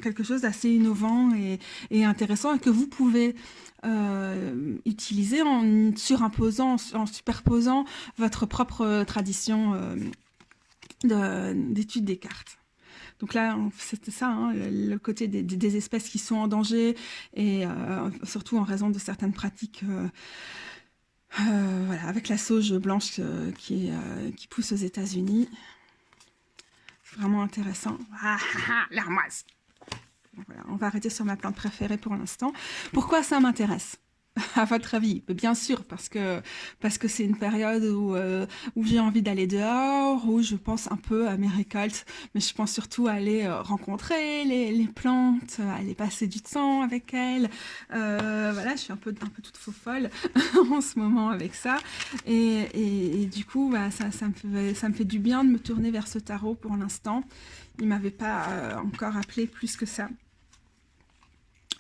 quelque chose d'assez innovant et intéressant et que vous pouvez utiliser en surimposant, en superposant votre propre tradition d'étude des cartes. Donc là, c'était ça, hein, le côté des espèces qui sont en danger et surtout en raison de certaines pratiques, voilà, avec la sauge blanche qui pousse aux États-Unis. C'est vraiment intéressant. Ah, l'armoise. Voilà, on va arrêter sur ma plante préférée pour l'instant. Pourquoi ça m'intéresse ? À votre avis? Bien sûr, parce que c'est une période où j'ai envie d'aller dehors, où je pense un peu à mes récoltes, mais je pense surtout à aller rencontrer les plantes, à aller passer du temps avec elles. Voilà, je suis un peu toute faux folle en ce moment avec ça. Et du coup, bah, ça me fait du bien de me tourner vers ce tarot pour l'instant. Il m'avait pas encore appelé plus que ça.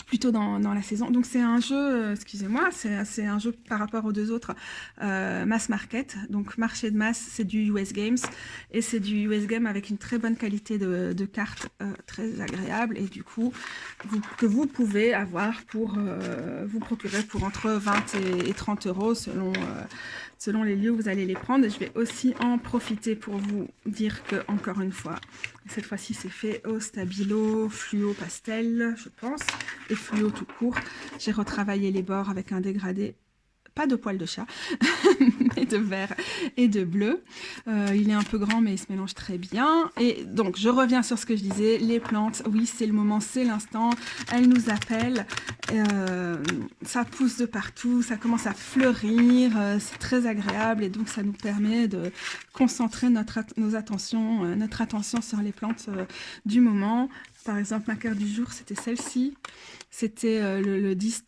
Plutôt dans la saison. Donc c'est un jeu, excusez-moi, c'est un jeu par rapport aux deux autres, mass market, donc marché de masse, c'est du US Games, et c'est du US Game avec une très bonne qualité de cartes, très agréable, et du coup, que vous pouvez avoir pour vous procurer pour entre 20 et 30 euros selon les lieux où vous allez les prendre. Et je vais aussi en profiter pour vous dire que, encore une fois, cette fois-ci c'est fait au stabilo fluo pastel, je pense, et fluo tout court. J'ai retravaillé les bords avec un dégradé, pas de poils de chat, mais de vert et de bleu. Il est un peu grand, mais il se mélange très bien. Et donc, je reviens sur ce que je disais. Les plantes, oui, c'est le moment, c'est l'instant. Elles nous appellent. Ça pousse de partout, ça commence à fleurir. C'est très agréable et donc, ça nous permet de concentrer notre attention sur les plantes du moment. Par exemple, ma carte du jour, c'était celle-ci. C'était le 10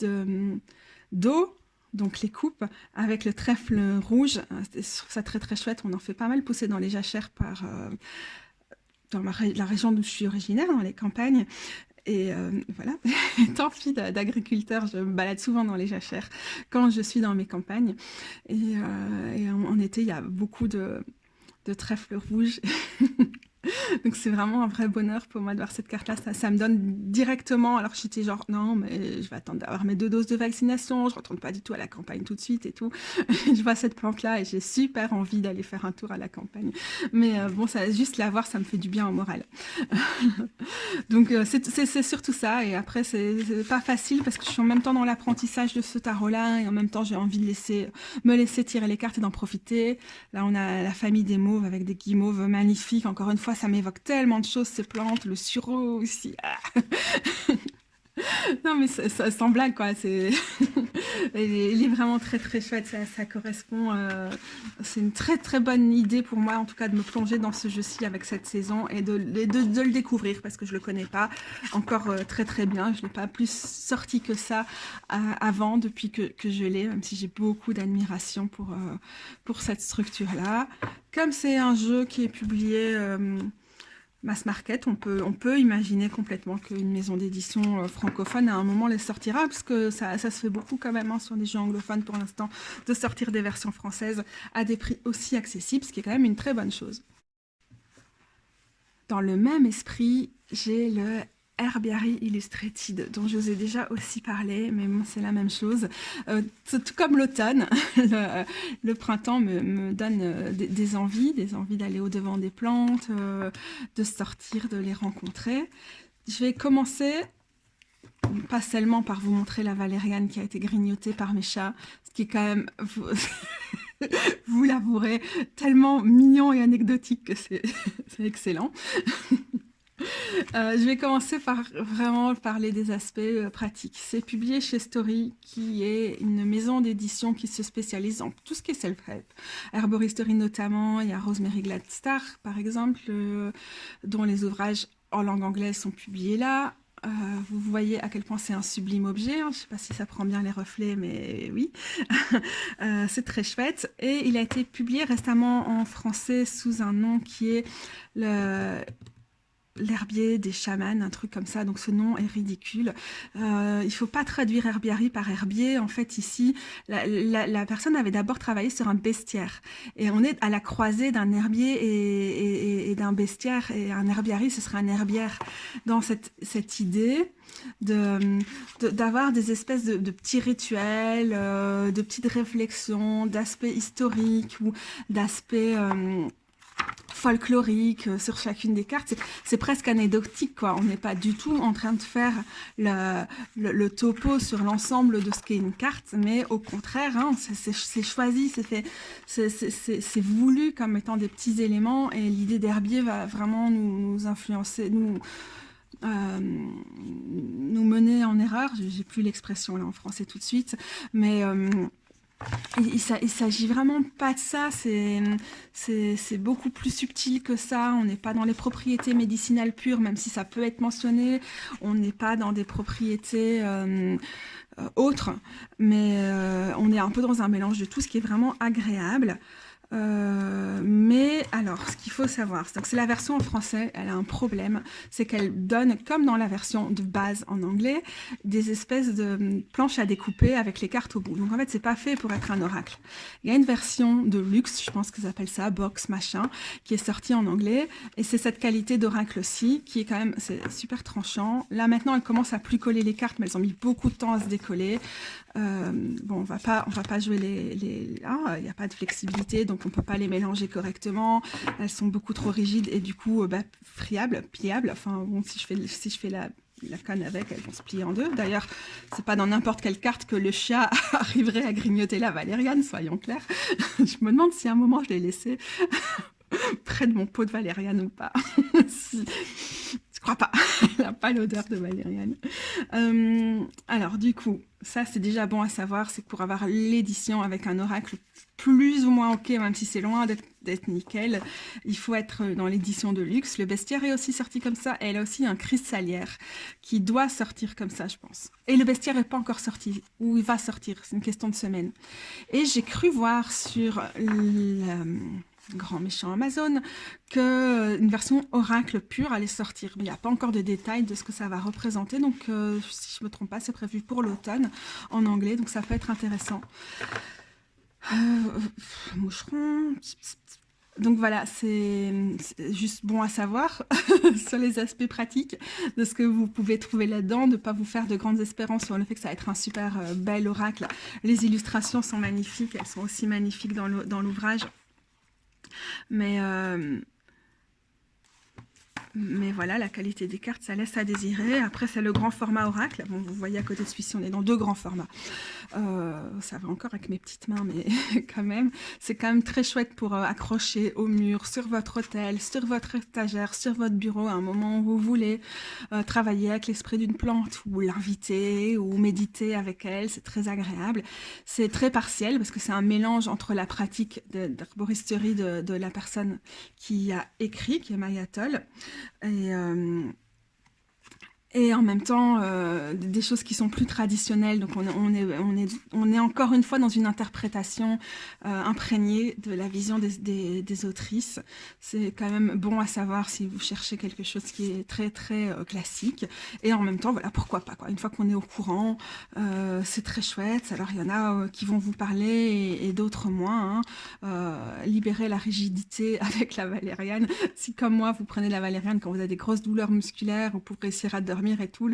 d'eau. Donc les coupes avec le trèfle rouge, je trouve ça très très chouette. On en fait pas mal pousser dans les jachères dans la région d'où je suis originaire, dans les campagnes. Et voilà, étant fille d'agriculteur, je me balade souvent dans les jachères quand je suis dans mes campagnes. Et en été, il y a beaucoup de trèfle rouge. Donc c'est vraiment un vrai bonheur pour moi de voir cette carte-là. Ça me donne directement, alors j'étais genre non mais je vais attendre d'avoir mes 2 doses de vaccination, je retourne pas du tout à la campagne tout de suite et tout. Je vois cette plante-là et j'ai super envie d'aller faire un tour à la campagne. Mais bon, juste la voir, ça me fait du bien au moral. Donc c'est surtout ça. Et après c'est pas facile parce que je suis en même temps dans l'apprentissage de ce tarot-là et en même temps j'ai envie de me laisser tirer les cartes et d'en profiter. Là on a la famille des mauves avec des guimauves magnifiques. Encore une fois, ça m'évoque tellement de choses, ces plantes, le sureau aussi. Ah. Non, mais sans blague, quoi. Il est vraiment très très chouette, ça correspond, c'est une très très bonne idée pour moi en tout cas de me plonger dans ce jeu-ci avec cette saison et de le découvrir parce que je le connais pas encore très très bien, je l'ai pas plus sorti que ça avant depuis que je l'ai, même si j'ai beaucoup d'admiration pour cette structure-là. Comme c'est un jeu qui est publié mass market, on peut imaginer complètement qu'une maison d'édition francophone à un moment les sortira, parce que ça se fait beaucoup quand même sur des jeux anglophones pour l'instant, de sortir des versions françaises à des prix aussi accessibles, ce qui est quand même une très bonne chose. Dans le même esprit, j'ai le Herbiary Illustrated, dont je vous ai déjà aussi parlé, mais bon, c'est la même chose. Tout comme l'automne, le printemps me donne des envies d'aller au-devant des plantes, de sortir, de les rencontrer. Je vais commencer, pas seulement par vous montrer la valériane qui a été grignotée par mes chats, ce qui est quand même... vous l'avouerez, tellement mignon et anecdotique que c'est excellent. Je vais commencer par vraiment parler des aspects pratiques. C'est publié chez Story, qui est une maison d'édition qui se spécialise en tout ce qui est self-help. Herboristerie notamment, il y a Rosemary Gladstar, par exemple, dont les ouvrages en langue anglaise sont publiés là. Vous voyez à quel point c'est un sublime objet, hein. Je ne sais pas si ça prend bien les reflets, mais oui, c'est très chouette. Et il a été publié récemment en français sous un nom qui est l'herbier des chamans, un truc comme ça, donc ce nom est ridicule. Il ne faut pas traduire herbiary par herbier. En fait, ici, la personne avait d'abord travaillé sur un bestiaire. Et on est à la croisée d'un herbier et d'un bestiaire. Et un herbiary, ce serait un herbière. Dans cette idée d'avoir des espèces de petits rituels, de petites réflexions, d'aspects historiques ou d'aspects... folklorique sur chacune des cartes, c'est presque anecdotique, quoi. On n'est pas du tout en train de faire le topo sur l'ensemble de ce qu'est une carte, mais au contraire, hein, c'est choisi, c'est voulu comme étant des petits éléments, et l'idée d'herbier va vraiment nous influencer, nous mener en erreur. J'ai plus l'expression là en français tout de suite, mais il s'agit vraiment pas de ça, c'est beaucoup plus subtil que ça. On n'est pas dans les propriétés médicinales pures, même si ça peut être mentionné. On n'est pas dans des propriétés autres, mais on est un peu dans un mélange de tout ce qui est vraiment agréable. Mais alors, ce qu'il faut savoir, c'est que c'est la version en français, elle a un problème, c'est qu'elle donne, comme dans la version de base en anglais, des espèces de planches à découper avec les cartes au bout. Donc en fait, c'est pas fait pour être un oracle. Il y a une version de luxe, je pense qu'ils appellent ça box machin, qui est sortie en anglais, et c'est cette qualité d'oracle aussi, qui est quand même, c'est super tranchant. Là maintenant, elle commence à plus coller les cartes, mais elles ont mis beaucoup de temps à se décoller. Bon, on va pas jouer il n'y a pas de flexibilité, donc on peut pas les mélanger correctement. Elles sont beaucoup trop rigides et du coup, friables, pliables. Enfin, bon, si je fais la canne avec, elles vont se plier en deux. D'ailleurs, c'est pas dans n'importe quelle carte que le chat arriverait à grignoter la valériane, soyons clairs. Je me demande si à un moment je l'ai laissé près de mon pot de valériane ou pas. Je crois pas. Elle n'a pas l'odeur de valériane. Alors, du coup, ça, c'est déjà bon à savoir. C'est que pour avoir l'édition avec un oracle plus ou moins OK, même si c'est loin d'être nickel, il faut être dans l'édition de luxe. Le bestiaire est aussi sorti comme ça. Et elle a aussi un cristallière qui doit sortir comme ça, je pense. Et le bestiaire n'est pas encore sorti. Ou il va sortir. C'est une question de semaine. Et j'ai cru voir sur grand méchant Amazon, qu'une version oracle pure allait sortir. Mais il n'y a pas encore de détails de ce que ça va représenter. Donc, si je ne me trompe pas, c'est prévu pour l'automne en anglais. Donc, ça peut être intéressant. Moucheron. Donc voilà, c'est juste bon à savoir sur les aspects pratiques de ce que vous pouvez trouver là-dedans, de ne pas vous faire de grandes espérances sur le fait que ça va être un super bel oracle. Les illustrations sont magnifiques, elles sont aussi magnifiques dans l'ouvrage. Mais Mais voilà, la qualité des cartes, ça laisse à désirer. Après, c'est le grand format oracle. Bon, vous voyez à côté de celui-ci, on est dans 2 grands formats. Ça va encore avec mes petites mains, mais quand même, c'est quand même très chouette pour accrocher au mur, sur votre hôtel, sur votre étagère, sur votre bureau, à un moment où vous voulez travailler avec l'esprit d'une plante, ou l'inviter, ou méditer avec elle. C'est très agréable. C'est très partiel, parce que c'est un mélange entre la pratique d'herboristerie de la personne qui a écrit, qui est Maya Toll, et en même temps, des choses qui sont plus traditionnelles. Donc, on est encore une fois dans une interprétation imprégnée de la vision des autrices. C'est quand même bon à savoir si vous cherchez quelque chose qui est très, très classique. Et en même temps, voilà, pourquoi pas, quoi. Une fois qu'on est au courant, c'est très chouette. Alors, il y en a qui vont vous parler et d'autres moins. Libérer la rigidité avec la valériane. Si, comme moi, vous prenez la valériane quand vous avez des grosses douleurs musculaires ou pour réussir à dormir et tout,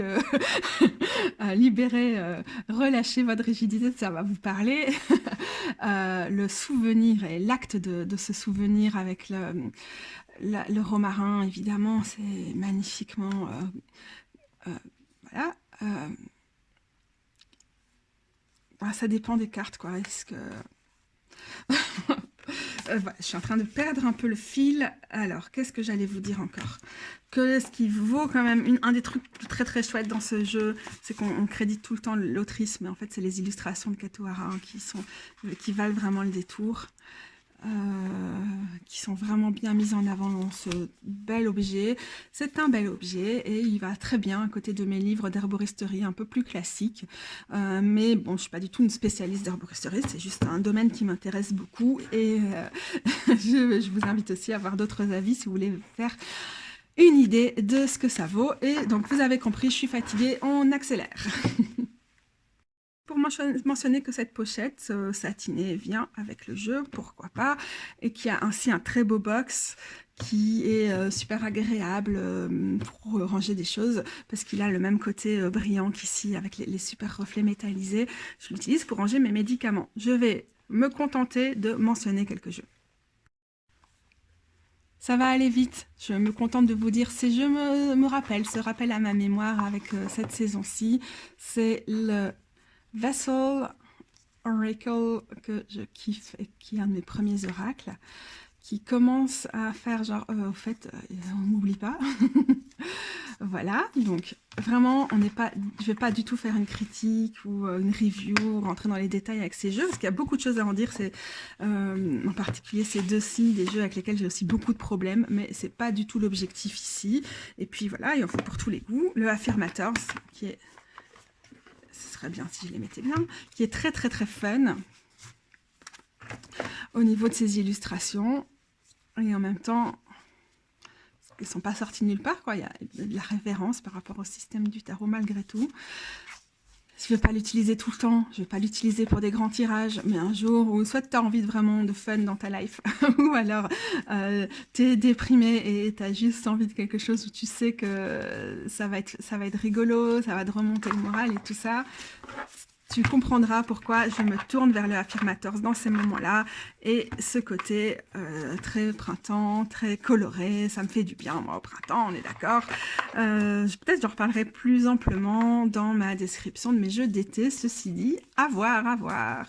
libérer, relâcher votre rigidité, ça va vous parler. Le souvenir et l'acte de se souvenir avec le romarin, évidemment, c'est magnifiquement... voilà. Ça dépend des cartes, quoi. Est-ce que... voilà, je suis en train de perdre un peu le fil. Alors, qu'est-ce que j'allais vous dire encore? Que ce qui vaut quand même, un des trucs très très chouettes dans ce jeu, c'est qu'on crédite tout le temps l'autrice, mais en fait, c'est les illustrations de Kato Hara qui valent vraiment le détour. Qui sont vraiment bien mises en avant dans ce bel objet. C'est un bel objet et il va très bien à côté de mes livres d'herboristerie un peu plus classiques. Mais bon, je ne suis pas du tout une spécialiste d'herboristerie, c'est juste un domaine qui m'intéresse beaucoup et je vous invite aussi à avoir d'autres avis si vous voulez faire une idée de ce que ça vaut. Et donc, vous avez compris, je suis fatiguée, on accélère. Pour mentionner que cette pochette satinée vient avec le jeu, pourquoi pas, et qui a ainsi un très beau box qui est super agréable pour ranger des choses, parce qu'il a le même côté brillant qu'ici, avec les super reflets métallisés. Je l'utilise pour ranger mes médicaments. Je vais me contenter de mentionner quelques jeux. Ça va aller vite, je me contente de vous dire, ces jeux me rappellent, se rappellent à ma mémoire avec cette saison-ci. C'est le Vessel Oracle que je kiffe et qui est un de mes premiers oracles, qui commence à faire genre, au fait, on n'oublie pas. Voilà, donc vraiment, je vais pas du tout faire une critique ou une review, rentrer dans les détails avec ces jeux, parce qu'il y a beaucoup de choses à en dire. C'est en particulier ces deux-ci, des jeux avec lesquels j'ai aussi beaucoup de problèmes, mais c'est pas du tout l'objectif ici. Et puis voilà, il en faut pour tous les goûts. Le Affirmators, qui est... ce serait bien si je les mettais bien, qui est très très très fun au niveau de ses illustrations, et en même temps, ils ne sont pas sortis nulle part, quoi. Il y a de la révérence par rapport au système du tarot malgré tout. Je ne vais pas l'utiliser tout le temps, je ne vais pas l'utiliser pour des grands tirages, mais un jour où soit tu as envie de vraiment de fun dans ta life, ou alors tu es déprimé et tu as juste envie de quelque chose où tu sais que ça va être rigolo, ça va te remonter le moral et tout ça. Tu comprendras pourquoi je me tourne vers le Affirmators dans ces moments-là. Et ce côté très printemps, très coloré, ça me fait du bien, moi, au printemps, on est d'accord. Peut-être j'en reparlerai plus amplement dans ma description de mes jeux d'été. Ceci dit, à voir, à voir.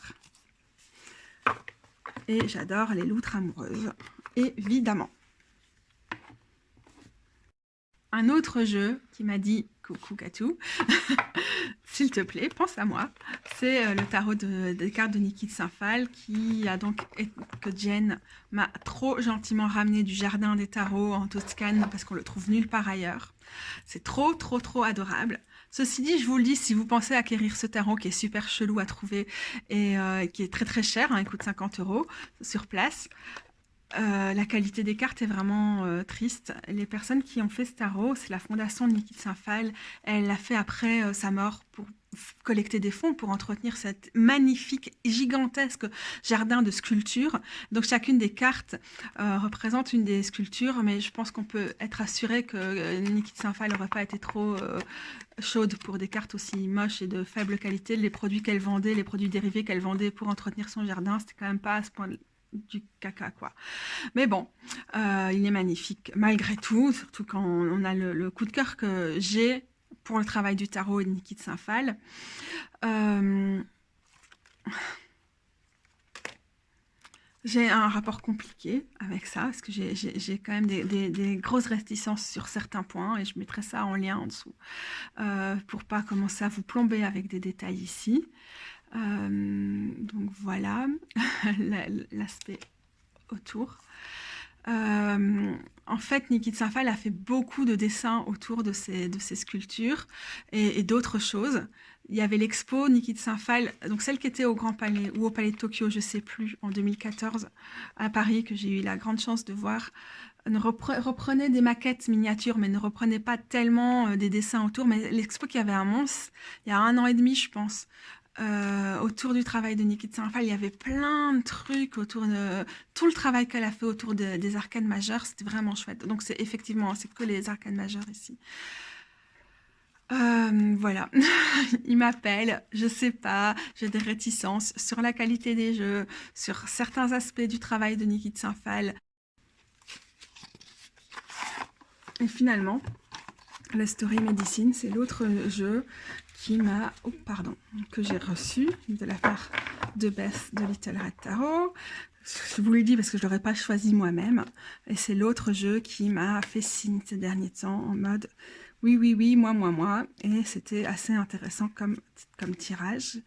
Et j'adore les loutres amoureuses, évidemment. Un autre jeu qui m'a dit « Coucou Katou, s'il te plaît, pense à moi ». C'est le tarot des cartes de Niki de Saint-Phal que Jen m'a trop gentiment ramené du jardin des tarots en Toscane parce qu'on le trouve nulle part ailleurs. C'est trop, trop, trop adorable. Ceci dit, je vous le dis, si vous pensez acquérir ce tarot qui est super chelou à trouver et qui est très très cher, hein, il coûte 50 € sur place, la qualité des cartes est vraiment triste. Les personnes qui ont fait ce tarot, c'est la fondation de Niki de Saint-Phal. Elle l'a fait après sa mort pour collecter des fonds pour entretenir cet magnifique, gigantesque jardin de sculptures. Donc chacune des cartes représente une des sculptures, mais je pense qu'on peut être assuré que Niki de Saint-Phal n'aurait pas été trop chaude pour des cartes aussi moches et de faible qualité. Les produits qu'elle vendait, les produits dérivés qu'elle vendait pour entretenir son jardin, c'était quand même pas à ce point du caca, quoi. Mais bon, il est magnifique, malgré tout, surtout quand on a le coup de cœur que j'ai pour le travail du tarot et de Niki de Saint-Phal. J'ai un rapport compliqué avec ça, parce que j'ai quand même des grosses réticences sur certains points, et je mettrai ça en lien en dessous, pour pas commencer à vous plomber avec des détails ici. Donc voilà, l'aspect autour. En fait, Niki de Saint-Phal a fait beaucoup de dessins autour de ces sculptures et d'autres choses. Il y avait l'expo Niki de Saint-Phal, donc celle qui était au Grand Palais ou au Palais de Tokyo, je ne sais plus, en 2014 à Paris, que j'ai eu la grande chance de voir, reprenait des maquettes miniatures, mais ne reprenait pas tellement des dessins autour. Mais l'expo qui avait à Mons, il y a 1 an et demi, je pense, autour du travail de Niki de Saint-Phal, il y avait plein de trucs autour de tout le travail qu'elle a fait autour des arcanes majeures, c'était vraiment chouette. Donc c'est effectivement, c'est que les arcanes majeures ici. Voilà, il m'appelle, je sais pas, j'ai des réticences sur la qualité des jeux, sur certains aspects du travail de Niki de Saint-Phal. Et finalement, la Story Medicine, c'est l'autre jeu qui m'a, que j'ai reçu de la part de Beth de Little Red Tarot. Je vous le dis parce que je ne l'aurais pas choisi moi-même. Et c'est l'autre jeu qui m'a fait signe ces derniers temps en mode oui, moi. Et c'était assez intéressant comme tirage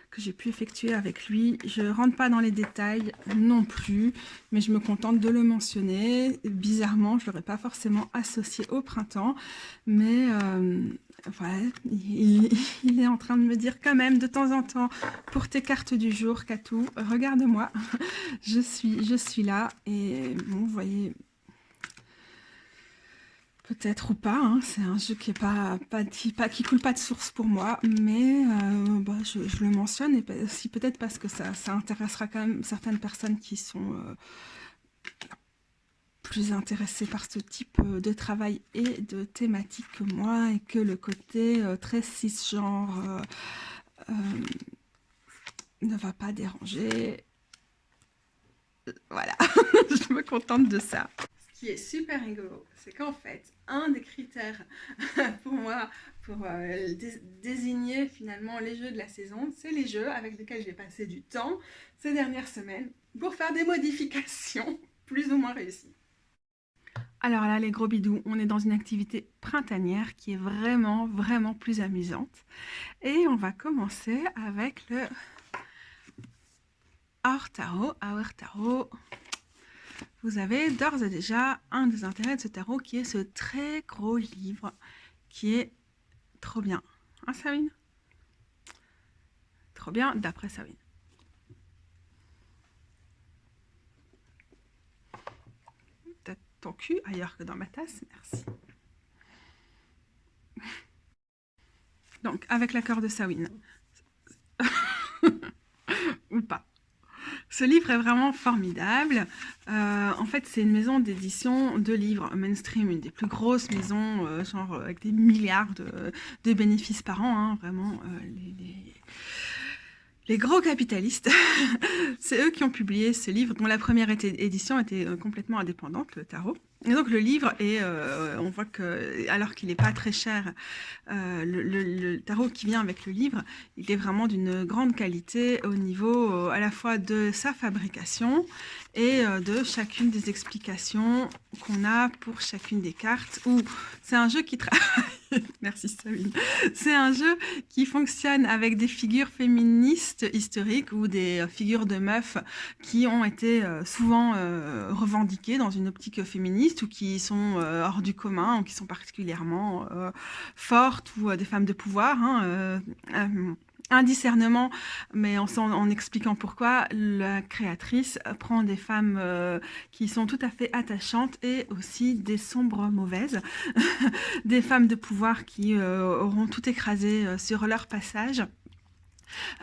que j'ai pu effectuer avec lui. Je ne rentre pas dans les détails non plus, mais je me contente de le mentionner. Bizarrement, je ne l'aurais pas forcément associé au printemps, mais voilà, il est en train de me dire quand même de temps en temps, pour tes cartes du jour, Katou, regarde-moi, je suis là, et bon, vous voyez... Peut-être ou pas, hein. C'est un jeu qui qui coule pas de source pour moi, mais je le mentionne, et aussi peut-être parce que ça intéressera quand même certaines personnes qui sont plus intéressées par ce type de travail et de thématique que moi, et que le côté très cisgenre ne va pas déranger. Voilà, je me contente de ça. Ce qui est super rigolo, c'est qu'en fait, un des critères pour moi, pour désigner finalement les jeux de la saison, c'est les jeux avec lesquels j'ai passé du temps ces dernières semaines pour faire des modifications plus ou moins réussies. Alors là, les gros bidous, on est dans une activité printanière qui est vraiment plus amusante. Et on va commencer avec le Our Tarot. Vous avez d'ores et déjà un des intérêts de ce tarot qui est ce très gros livre qui est trop bien. Hein, Sawin? Trop bien, d'après Sawin. Peut-être ton cul ailleurs que dans ma tasse, merci. Donc, avec l'accord de Sawin. Ou pas. Ce livre est vraiment formidable. En fait, c'est une maison d'édition de livres mainstream, une des plus grosses maisons, genre avec des milliards de bénéfices par an, hein, vraiment les gros capitalistes. C'est eux qui ont publié ce livre, dont la première édition était complètement indépendante, le tarot. Et donc le livre est, on voit que, alors qu'il n'est pas très cher, le tarot qui vient avec le livre, il est vraiment d'une grande qualité au niveau à la fois de sa fabrication et de chacune des explications qu'on a pour chacune des cartes. C'est un jeu qui merci Sabine. C'est un jeu qui fonctionne avec des figures féministes historiques ou des figures de meufs qui ont été souvent revendiquées dans une optique féministe, ou qui sont hors du commun, ou qui sont particulièrement fortes, ou des femmes de pouvoir, hein, un discernement, mais en expliquant pourquoi la créatrice prend des femmes qui sont tout à fait attachantes, et aussi des sombres mauvaises, des femmes de pouvoir qui auront tout écrasé sur leur passage.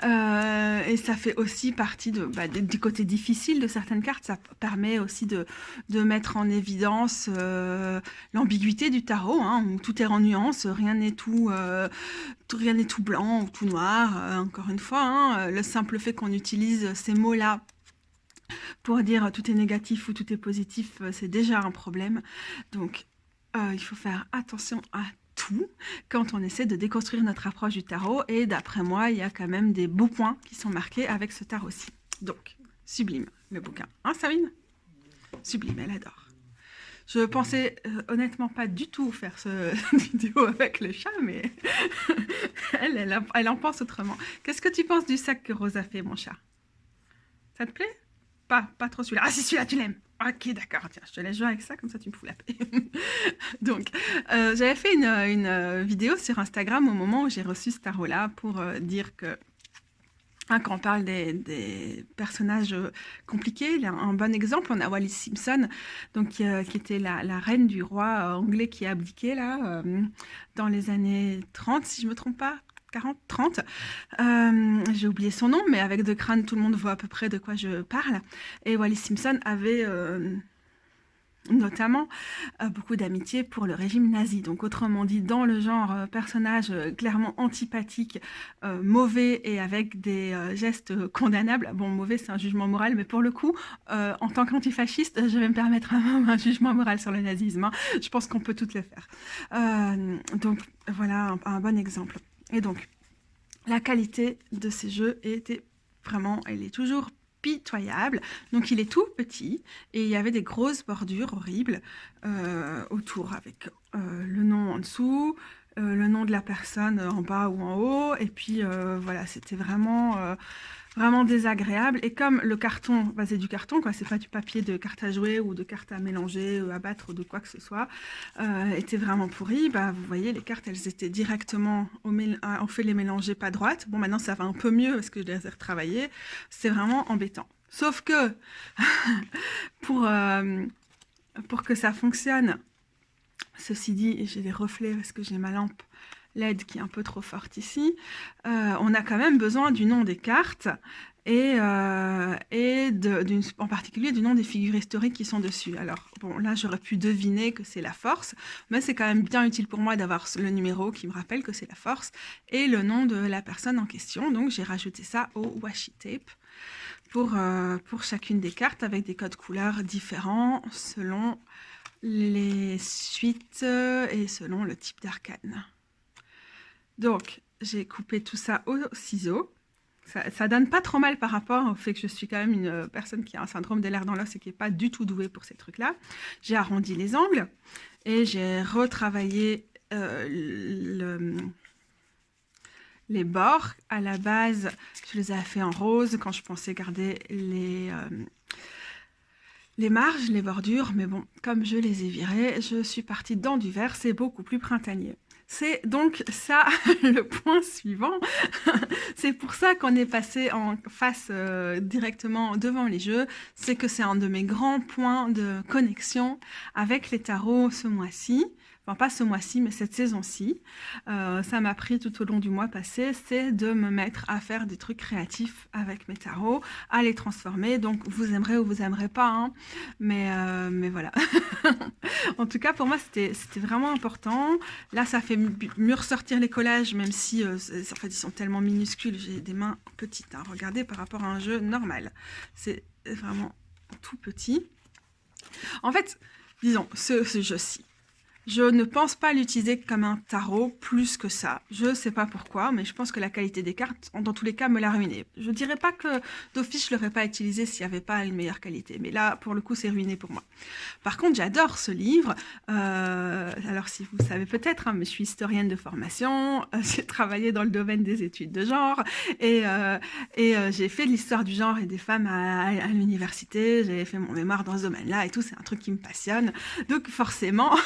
Et ça fait aussi partie du côté difficile de certaines cartes. Ça permet aussi de mettre en évidence l'ambiguïté du tarot, hein, où tout est en nuances, rien n'est tout blanc ou tout noir. Encore une fois, hein, le simple fait qu'on utilise ces mots-là Pour dire tout est négatif ou tout est positif, c'est déjà un problème. Donc, il faut faire attention à tout quand on essaie de déconstruire notre approche du tarot. Et d'après moi, il y a quand même des beaux points qui sont marqués avec ce tarot-ci. Donc, sublime le bouquin. Hein, Sabine? Sublime, elle adore. Je pensais honnêtement pas du tout faire cette vidéo avec le chat, mais elle en pense autrement. Qu'est-ce que tu penses du sac que Rose a fait, mon chat? Ça te plaît? Pas trop celui-là. Ah si, celui-là, tu l'aimes. Ok, d'accord. Tiens, je te laisse jouer avec ça, comme ça tu me fous la paix. Donc, j'avais fait une vidéo sur Instagram au moment où j'ai reçu ce tarot-là pour dire que quand on parle des personnages compliqués, un bon exemple, on a Wallis Simpson, donc, qui était la reine du roi anglais qui a abdiqué là, dans les années 30, si je ne me trompe pas. 40, 30. J'ai oublié son nom, mais avec The Crown, tout le monde voit à peu près de quoi je parle. Et Wallis Simpson avait notamment beaucoup d'amitié pour le régime nazi. Donc autrement dit, dans le genre personnage clairement antipathique, mauvais et avec des gestes condamnables. Bon, mauvais, c'est un jugement moral, mais pour le coup, en tant qu'antifasciste, je vais me permettre un jugement moral sur le nazisme. Hein. Je pense qu'on peut toutes le faire. Donc voilà un bon exemple. Et donc, la qualité de ces jeux était vraiment, elle est toujours pitoyable. Donc, il est tout petit et il y avait des grosses bordures horribles autour avec le nom en dessous, le nom de la personne en bas ou en haut. Et puis, voilà, c'était vraiment désagréable. Et comme le carton, c'est du carton, quoi, c'est pas du papier de carte à jouer ou de carte à mélanger, à battre ou de quoi que ce soit, était vraiment pourri, vous voyez, les cartes, elles étaient directement, on fait les mélanger pas droite. Bon, maintenant, ça va un peu mieux parce que je les ai retravaillées. C'est vraiment embêtant. Sauf que, pour que ça fonctionne, ceci dit, j'ai des reflets parce que j'ai ma lampe LED qui est un peu trop forte ici, on a quand même besoin du nom des cartes et en particulier du nom des figures historiques qui sont dessus. Alors, bon, là, j'aurais pu deviner que c'est la force, mais c'est quand même bien utile pour moi d'avoir le numéro qui me rappelle que c'est la force et le nom de la personne en question. Donc, j'ai rajouté ça au washi tape pour chacune des cartes avec des codes couleurs différents selon les suites et selon le type d'arcane. Donc, j'ai coupé tout ça au ciseau. Ça donne pas trop mal par rapport au fait que je suis quand même une personne qui a un syndrome des lèvres dans l'os et qui n'est pas du tout douée pour ces trucs-là. J'ai arrondi les angles et j'ai retravaillé les bords. À la base, je les ai fait en rose quand je pensais garder les marges, les bordures. Mais bon, comme je les ai virées, je suis partie dans du vert. C'est beaucoup plus printanier. C'est donc ça le point suivant. C'est pour ça qu'on est passé en face directement devant les jeux. C'est que c'est un de mes grands points de connexion avec les tarots ce mois-ci. Enfin, pas ce mois-ci, mais cette saison-ci. Ça m'a pris tout au long du mois passé, c'est de me mettre à faire des trucs créatifs avec mes tarots, à les transformer. Donc, vous aimerez ou vous aimerez pas, hein. Mais voilà. En tout cas, pour moi, c'était vraiment important. Là, ça fait mieux ressortir les collages, même si en fait, ils sont tellement minuscules. J'ai des mains petites, hein. Regardez, par rapport à un jeu normal. C'est vraiment tout petit. En fait, disons, ce jeu-ci, je ne pense pas l'utiliser comme un tarot plus que ça. Je ne sais pas pourquoi, mais je pense que la qualité des cartes, dans tous les cas, me l'a ruiné. Je ne dirais pas que d'office, je ne l'aurais pas utilisé s'il n'y avait pas une meilleure qualité. Mais là, pour le coup, c'est ruiné pour moi. Par contre, j'adore ce livre. Alors, si vous savez peut-être, hein, mais je suis historienne de formation. J'ai travaillé dans le domaine des études de genre. Et j'ai fait de l'histoire du genre et des femmes à l'université. J'ai fait mon mémoire dans ce domaine-là et tout. C'est un truc qui me passionne. Donc, forcément...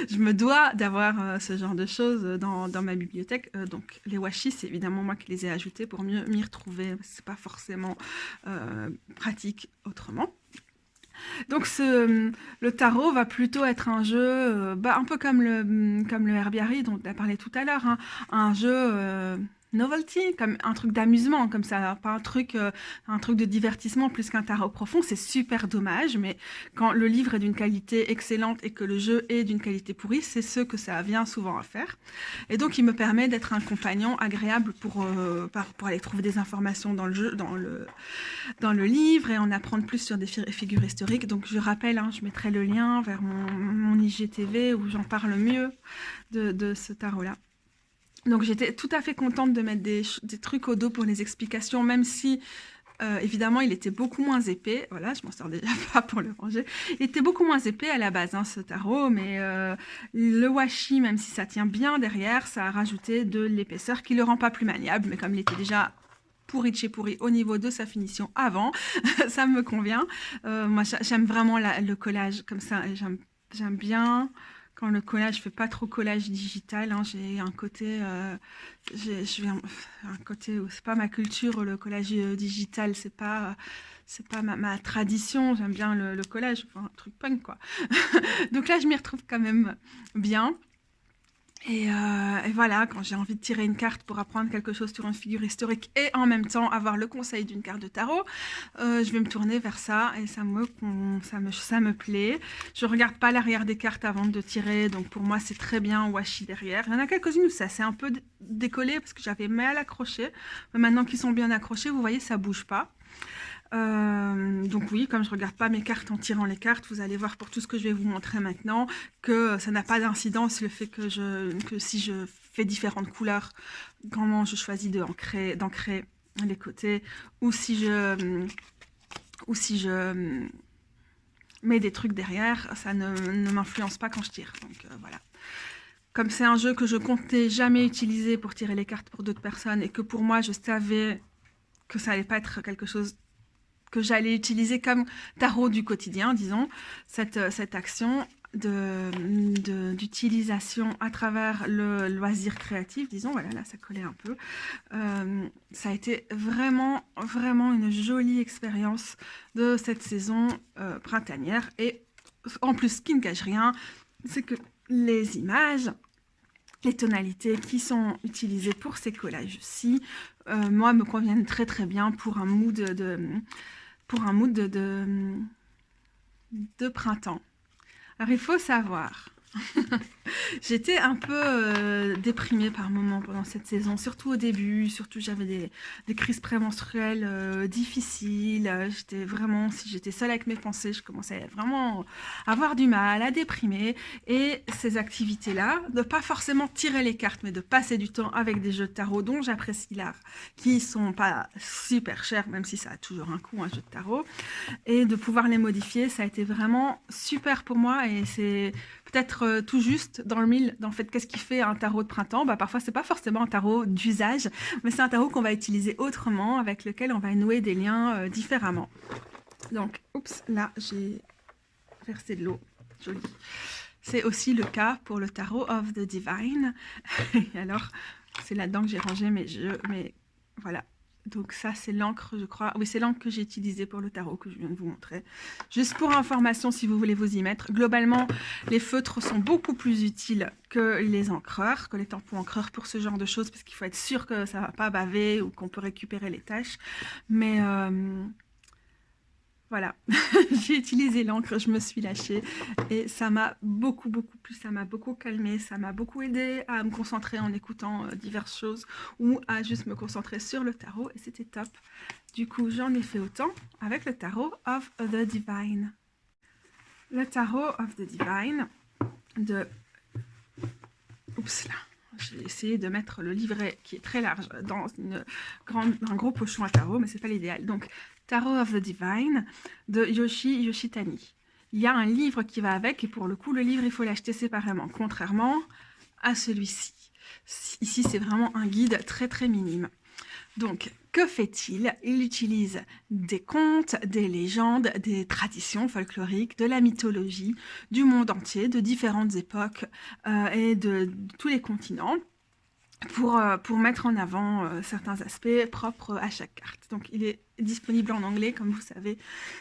je me dois d'avoir ce genre de choses dans ma bibliothèque. Donc les washi, c'est évidemment moi qui les ai ajoutés pour mieux m'y retrouver. C'est pas forcément pratique autrement. Donc le tarot va plutôt être un jeu un peu comme le herbiari dont on a parlé tout à l'heure, hein, un jeu novelty, comme un truc d'amusement, comme ça, pas un truc de divertissement plus qu'un tarot profond. C'est super dommage, mais quand le livre est d'une qualité excellente et que le jeu est d'une qualité pourrie, c'est ce que ça vient souvent à faire. Et donc, il me permet d'être un compagnon agréable pour aller trouver des informations dans le jeu, dans le livre et en apprendre plus sur des figures historiques. Donc, je rappelle, hein, je mettrai le lien vers mon IGTV où j'en parle mieux de ce tarot-là. Donc j'étais tout à fait contente de mettre des trucs au dos pour les explications, même si évidemment il était beaucoup moins épais. Voilà, je m'en sors déjà pas pour le ranger. Il était beaucoup moins épais à la base, hein, ce tarot, mais le washi, même si ça tient bien derrière, ça a rajouté de l'épaisseur qui le rend pas plus maniable, mais comme il était déjà pourri de chez pourri au niveau de sa finition avant, ça me convient. Moi j'aime vraiment le collage comme ça, j'aime bien. Quand le collage, je fais pas trop collage digital, hein, j'ai un côté, un côté où c'est pas ma culture, le collage digital, c'est pas ma tradition. J'aime bien le collage, enfin, un truc punk quoi. Donc là, je m'y retrouve quand même bien. Et voilà, quand j'ai envie de tirer une carte pour apprendre quelque chose sur une figure historique et en même temps avoir le conseil d'une carte de tarot, je vais me tourner vers ça et ça me plaît. Je regarde pas l'arrière des cartes avant de tirer, donc pour moi c'est très bien washi derrière. Il y en a quelques-unes où ça s'est un peu décollé parce que j'avais mal accroché, mais maintenant qu'ils sont bien accrochés, vous voyez, ça bouge pas. Donc oui, comme je regarde pas mes cartes en tirant les cartes, vous allez voir pour tout ce que je vais vous montrer maintenant que ça n'a pas d'incidence le fait que si je fais différentes couleurs, comment je choisis d'ancrer les côtés, ou si je mets des trucs derrière, ça ne m'influence pas quand je tire. Donc voilà. Comme c'est un jeu que je comptais jamais utiliser pour tirer les cartes pour d'autres personnes et que pour moi je savais que ça allait pas être quelque chose que j'allais utiliser comme tarot du quotidien, disons, cette action d'utilisation à travers le loisir créatif, disons, voilà, là ça collait un peu. Ça a été vraiment, vraiment une jolie expérience de cette saison printanière. Et en plus, ce qui ne cache rien, c'est que les images, les tonalités qui sont utilisées pour ces collages-ci, moi, me conviennent très très bien pour un mood de printemps. Alors, il faut savoir, j'étais un peu déprimée par moments pendant cette saison, surtout au début, surtout j'avais des crises prémenstruelles difficiles, si j'étais seule avec mes pensées, je commençais vraiment à avoir du mal, à déprimer, et ces activités-là, de pas forcément tirer les cartes, mais de passer du temps avec des jeux de tarot dont j'apprécie l'art, qui sont pas super chers, même si ça a toujours un coût, un jeu de tarot, et de pouvoir les modifier, ça a été vraiment super pour moi, et c'est peut-être tout juste dans le mille, dans le fait qu'est-ce qui fait un tarot de printemps. Parfois c'est pas forcément un tarot d'usage, mais c'est un tarot qu'on va utiliser autrement, avec lequel on va nouer des liens différemment. Donc, oups, là j'ai versé de l'eau, joli. C'est aussi le cas pour le tarot of the Divine. Et alors, c'est là-dedans que j'ai rangé mes jeux, mais voilà. Donc ça, c'est l'encre, je crois. Oui, c'est l'encre que j'ai utilisée pour le tarot que je viens de vous montrer. Juste pour information, si vous voulez vous y mettre. Globalement, les feutres sont beaucoup plus utiles que les encreurs, que les tampons encreurs pour ce genre de choses, parce qu'il faut être sûr que ça ne va pas baver ou qu'on peut récupérer les taches. Mais voilà, j'ai utilisé l'encre, je me suis lâchée et ça m'a beaucoup plu, ça m'a beaucoup calmé, ça m'a beaucoup aidé à me concentrer en écoutant diverses choses ou à juste me concentrer sur le tarot et c'était top. Du coup, j'en ai fait autant avec le tarot of the Divine. Le tarot of the Divine de... Oups là, j'ai essayé de mettre le livret qui est très large dans un gros pochon à tarot, mais c'est pas l'idéal. Donc, Tarot of the Divine de Yoshi Yoshitani. Il y a un livre qui va avec et pour le coup, le livre, il faut l'acheter séparément, contrairement à celui-ci. Ici, c'est vraiment un guide très très minime. Donc, que fait-il? Il utilise des contes, des légendes, des traditions folkloriques, de la mythologie, du monde entier, de différentes époques et de tous les continents. Pour mettre en avant certains aspects propres à chaque carte. Donc il est disponible en anglais, comme vous savez,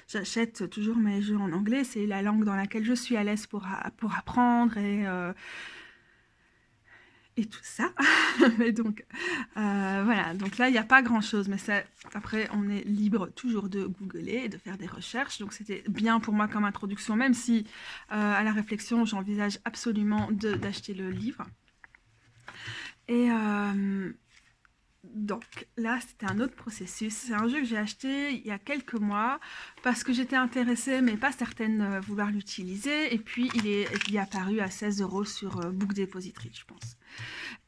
j'achète toujours mes jeux en anglais, c'est la langue dans laquelle je suis à l'aise pour apprendre et tout ça. Et donc, voilà, donc là, il n'y a pas grand-chose, mais ça, après, on est libre toujours de googler et de faire des recherches. Donc, c'était bien pour moi comme introduction, même si à la réflexion, j'envisage absolument d'acheter le livre. Et donc là, c'était un autre processus. C'est un jeu que j'ai acheté il y a quelques mois parce que j'étais intéressée, mais pas certaine de vouloir l'utiliser. Et puis, il est apparu à 16 € sur Book Depository, je pense.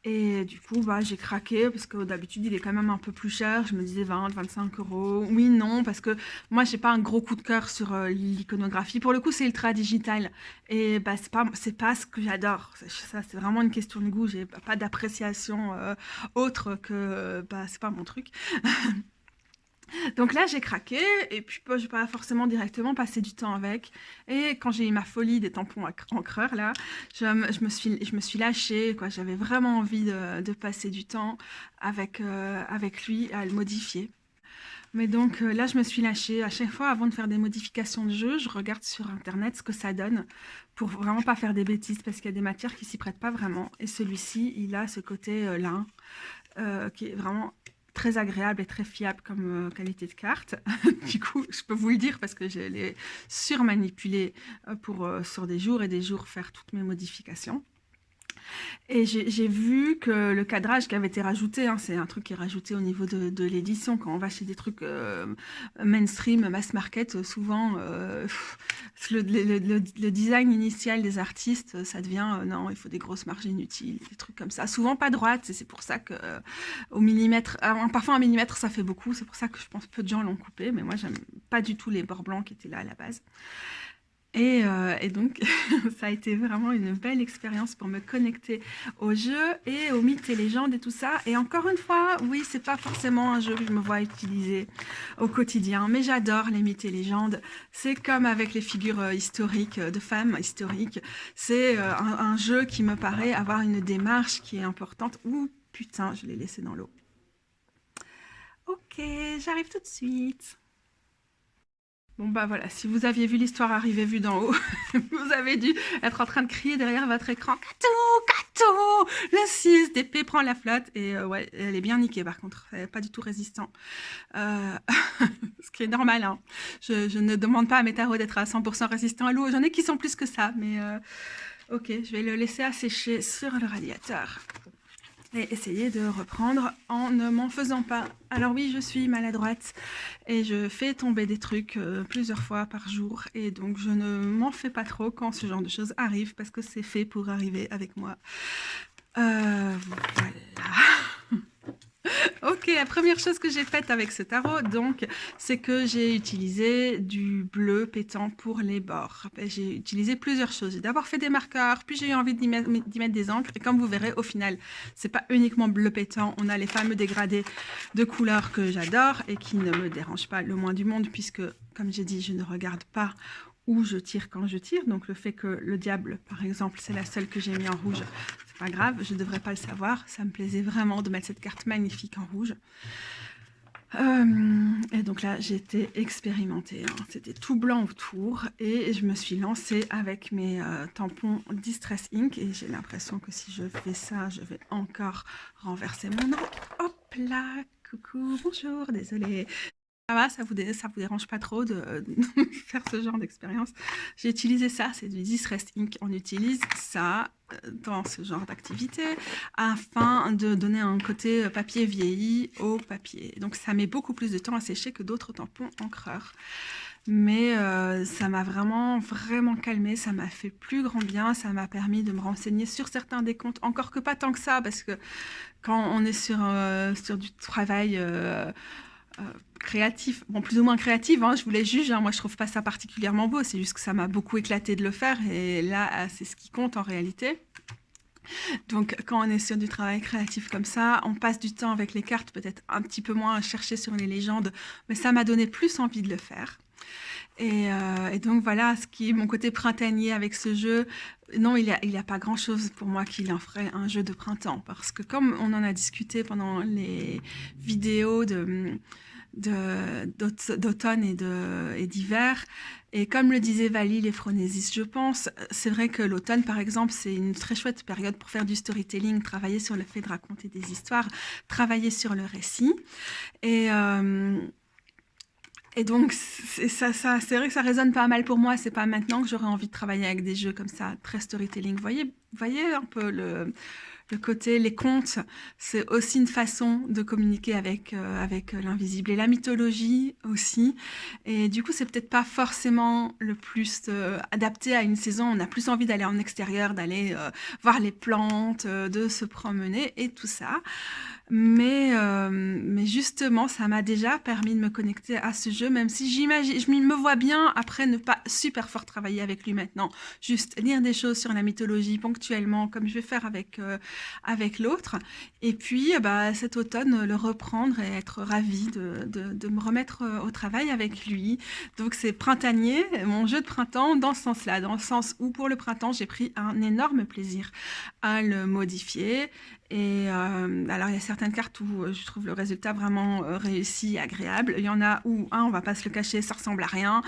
Et du coup, bah, j'ai craqué parce que d'habitude, il est quand même un peu plus cher. Je me disais 20, 25 €. Oui, non, parce que moi, j'ai pas un gros coup de cœur sur l'iconographie. Pour le coup, c'est ultra digital. Et bah, c'est pas ce que j'adore. Ça, c'est vraiment une question de goût. J'ai pas d'appréciation autre que, bah, c'est pas mon truc. Donc là, j'ai craqué, et puis je n'ai pas forcément directement passé du temps avec. Et quand j'ai eu ma folie des tampons encreurs, là, je me suis lâchée, quoi. J'avais vraiment envie de passer du temps avec lui à le modifier. Mais donc là, je me suis lâchée. À chaque fois, avant de faire des modifications de jeu, je regarde sur Internet ce que ça donne pour vraiment pas faire des bêtises, parce qu'il y a des matières qui s'y prêtent pas vraiment. Et celui-ci, il a ce côté lin qui est vraiment très agréable et très fiable comme qualité de carte. Du coup, je peux vous le dire parce que je l'ai surmanipulé pour sur des jours et des jours faire toutes mes modifications. Et j'ai vu que le cadrage qui avait été rajouté, hein, c'est un truc qui est rajouté au niveau de l'édition. Quand on va chez des trucs mainstream, mass market, souvent le design initial des artistes, ça devient non, il faut des grosses marges inutiles, des trucs comme ça. Souvent pas droites, et c'est pour ça que au millimètre, parfois un millimètre ça fait beaucoup. C'est pour ça que je pense peu de gens l'ont coupé, mais moi j'aime pas du tout les bords blancs qui étaient là à la base. Et donc, ça a été vraiment une belle expérience pour me connecter au jeu et aux mythes et légendes et tout ça. Et encore une fois, oui, c'est pas forcément un jeu que je me vois utiliser au quotidien, mais j'adore les mythes et légendes. C'est comme avec les figures historiques, de femmes historiques. C'est un jeu qui me paraît avoir une démarche qui est importante. Ouh, putain, je l'ai laissé dans l'eau. Ok, j'arrive tout de suite. Bon bah voilà, si vous aviez vu l'histoire arriver vue d'en haut, vous avez dû être en train de crier derrière votre écran « Katou, Katou !» Le 6 d'épée prend la flotte et ouais, elle est bien niquée par contre, elle n'est pas du tout résistant. Ce qui est normal, hein. Je ne demande pas à mes tarots d'être à 100% résistants à l'eau, j'en ai qui sont plus que ça, mais ok, je vais le laisser assécher sur le radiateur. Et essayer de reprendre en ne m'en faisant pas. Alors oui, je suis maladroite et je fais tomber des trucs plusieurs fois par jour et donc je ne m'en fais pas trop quand ce genre de choses arrive parce que c'est fait pour arriver avec moi. Voilà. Ok, la première chose que j'ai faite avec ce tarot, donc, c'est que j'ai utilisé du bleu pétant pour les bords. J'ai utilisé plusieurs choses. J'ai d'abord fait des marqueurs, puis j'ai eu envie d'y mettre des encres. Et comme vous verrez, au final, c'est pas uniquement bleu pétant. On a les fameux dégradés de couleurs que j'adore et qui ne me dérangent pas le moins du monde, puisque, comme j'ai dit, je ne regarde pas où je tire quand je tire. Donc le fait que le diable, par exemple, c'est la seule que j'ai mis en rouge, c'est pas grave, je devrais pas le savoir. Ça me plaisait vraiment de mettre cette carte magnifique en rouge. Et donc là, j'étais expérimentée. Hein. C'était tout blanc autour et je me suis lancée avec mes tampons Distress Ink et j'ai l'impression que si je fais ça, je vais encore renverser mon eau. Hop là, coucou, bonjour, désolée. Ça va, ça vous dérange pas trop de faire ce genre d'expérience. J'ai utilisé ça, c'est du Distress Ink. On utilise ça dans ce genre d'activité afin de donner un côté papier vieilli au papier. Donc ça met beaucoup plus de temps à sécher que d'autres tampons encreurs. Mais ça m'a vraiment calmé, ça m'a fait plus grand bien, ça m'a permis de me renseigner sur certains décomptes, encore que pas tant que ça, parce que quand on est sur du travail créatif, bon plus ou moins créatif, hein, je vous les juge, hein, moi je trouve pas ça particulièrement beau, c'est juste que ça m'a beaucoup éclaté de le faire et là c'est ce qui compte en réalité. Donc quand on est sur du travail créatif comme ça, on passe du temps avec les cartes, peut-être un petit peu moins à chercher sur les légendes, mais ça m'a donné plus envie de le faire. Et donc voilà, ce qui est mon côté printanier avec ce jeu. Non, il y a pas grand-chose pour moi qui en ferait un jeu de printemps, parce que comme on en a discuté pendant les vidéos d'automne et d'hiver. Et comme le disait Vali, les phronésis, je pense, c'est vrai que l'automne, par exemple, c'est une très chouette période pour faire du storytelling, travailler sur le fait de raconter des histoires, travailler sur le récit. Et, euh, et donc, c'est vrai que ça résonne pas mal pour moi. C'est pas maintenant que j'aurais envie de travailler avec des jeux comme ça, très storytelling. Voyez un peu le côté, les contes, c'est aussi une façon de communiquer avec l'invisible. Et la mythologie aussi. Et du coup, c'est peut-être pas forcément le plus adapté à une saison. On a plus envie d'aller en extérieur, d'aller voir les plantes, de se promener et tout ça. Mais justement, ça m'a déjà permis de me connecter à ce jeu, même si je me vois bien après ne pas super fort travailler avec lui maintenant. Juste lire des choses sur la mythologie ponctuellement, comme je vais faire avec l'autre. Et puis, cet automne, le reprendre et être ravie de me remettre au travail avec lui. Donc, c'est printanier, mon jeu de printemps, dans ce sens-là, dans le sens où pour le printemps, j'ai pris un énorme plaisir à le modifier. Et alors, il y a certaines cartes où je trouve le résultat vraiment réussi, agréable. Il y en a où, on va pas se le cacher, ça ressemble à rien.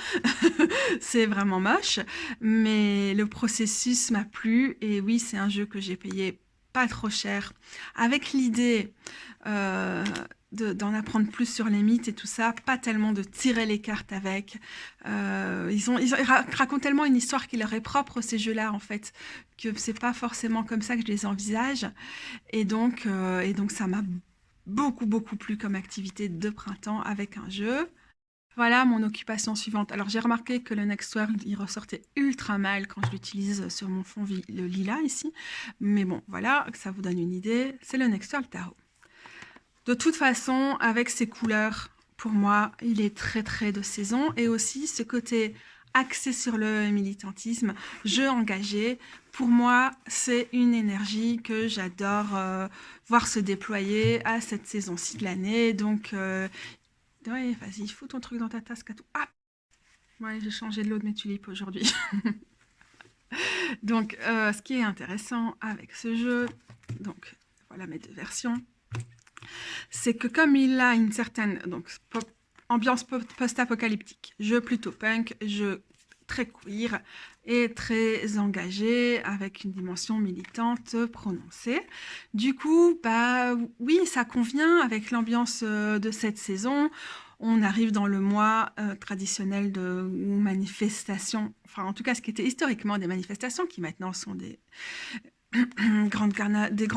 C'est vraiment moche. Mais le processus m'a plu. Et oui, c'est un jeu que j'ai payé pas trop cher. Avec l'idée d'en apprendre plus sur les mythes et tout ça, pas tellement de tirer les cartes avec. Ils racontent tellement une histoire qui leur est propre, ces jeux-là, en fait, que c'est pas forcément comme ça que je les envisage. Et donc ça m'a beaucoup plu comme activité de printemps avec un jeu. Voilà mon occupation suivante. Alors j'ai remarqué que le Next World, il ressortait ultra mal quand je l'utilise sur mon fond le lilas ici. Mais bon, voilà, que ça vous donne une idée. C'est le Next World Tarot. De toute façon, avec ses couleurs, pour moi, il est très de saison. Et aussi ce côté axé sur le militantisme, jeu engagé. Pour moi, c'est une énergie que j'adore voir se déployer à cette saison-ci de l'année. Donc, ouais, vas-y, fous ton truc dans ta tasse, Katou. Ah, ouais, j'ai changé de l'eau de mes tulipes aujourd'hui. Donc, ce qui est intéressant avec ce jeu, donc voilà mes deux versions, c'est que comme il a une certaine ambiance post-apocalyptique, jeu plutôt punk, jeu très queer et très engagé, avec une dimension militante prononcée. Du coup, oui, ça convient avec l'ambiance de cette saison. On arrive dans le mois traditionnel de manifestations, enfin en tout cas ce qui était historiquement des manifestations, qui maintenant sont des grands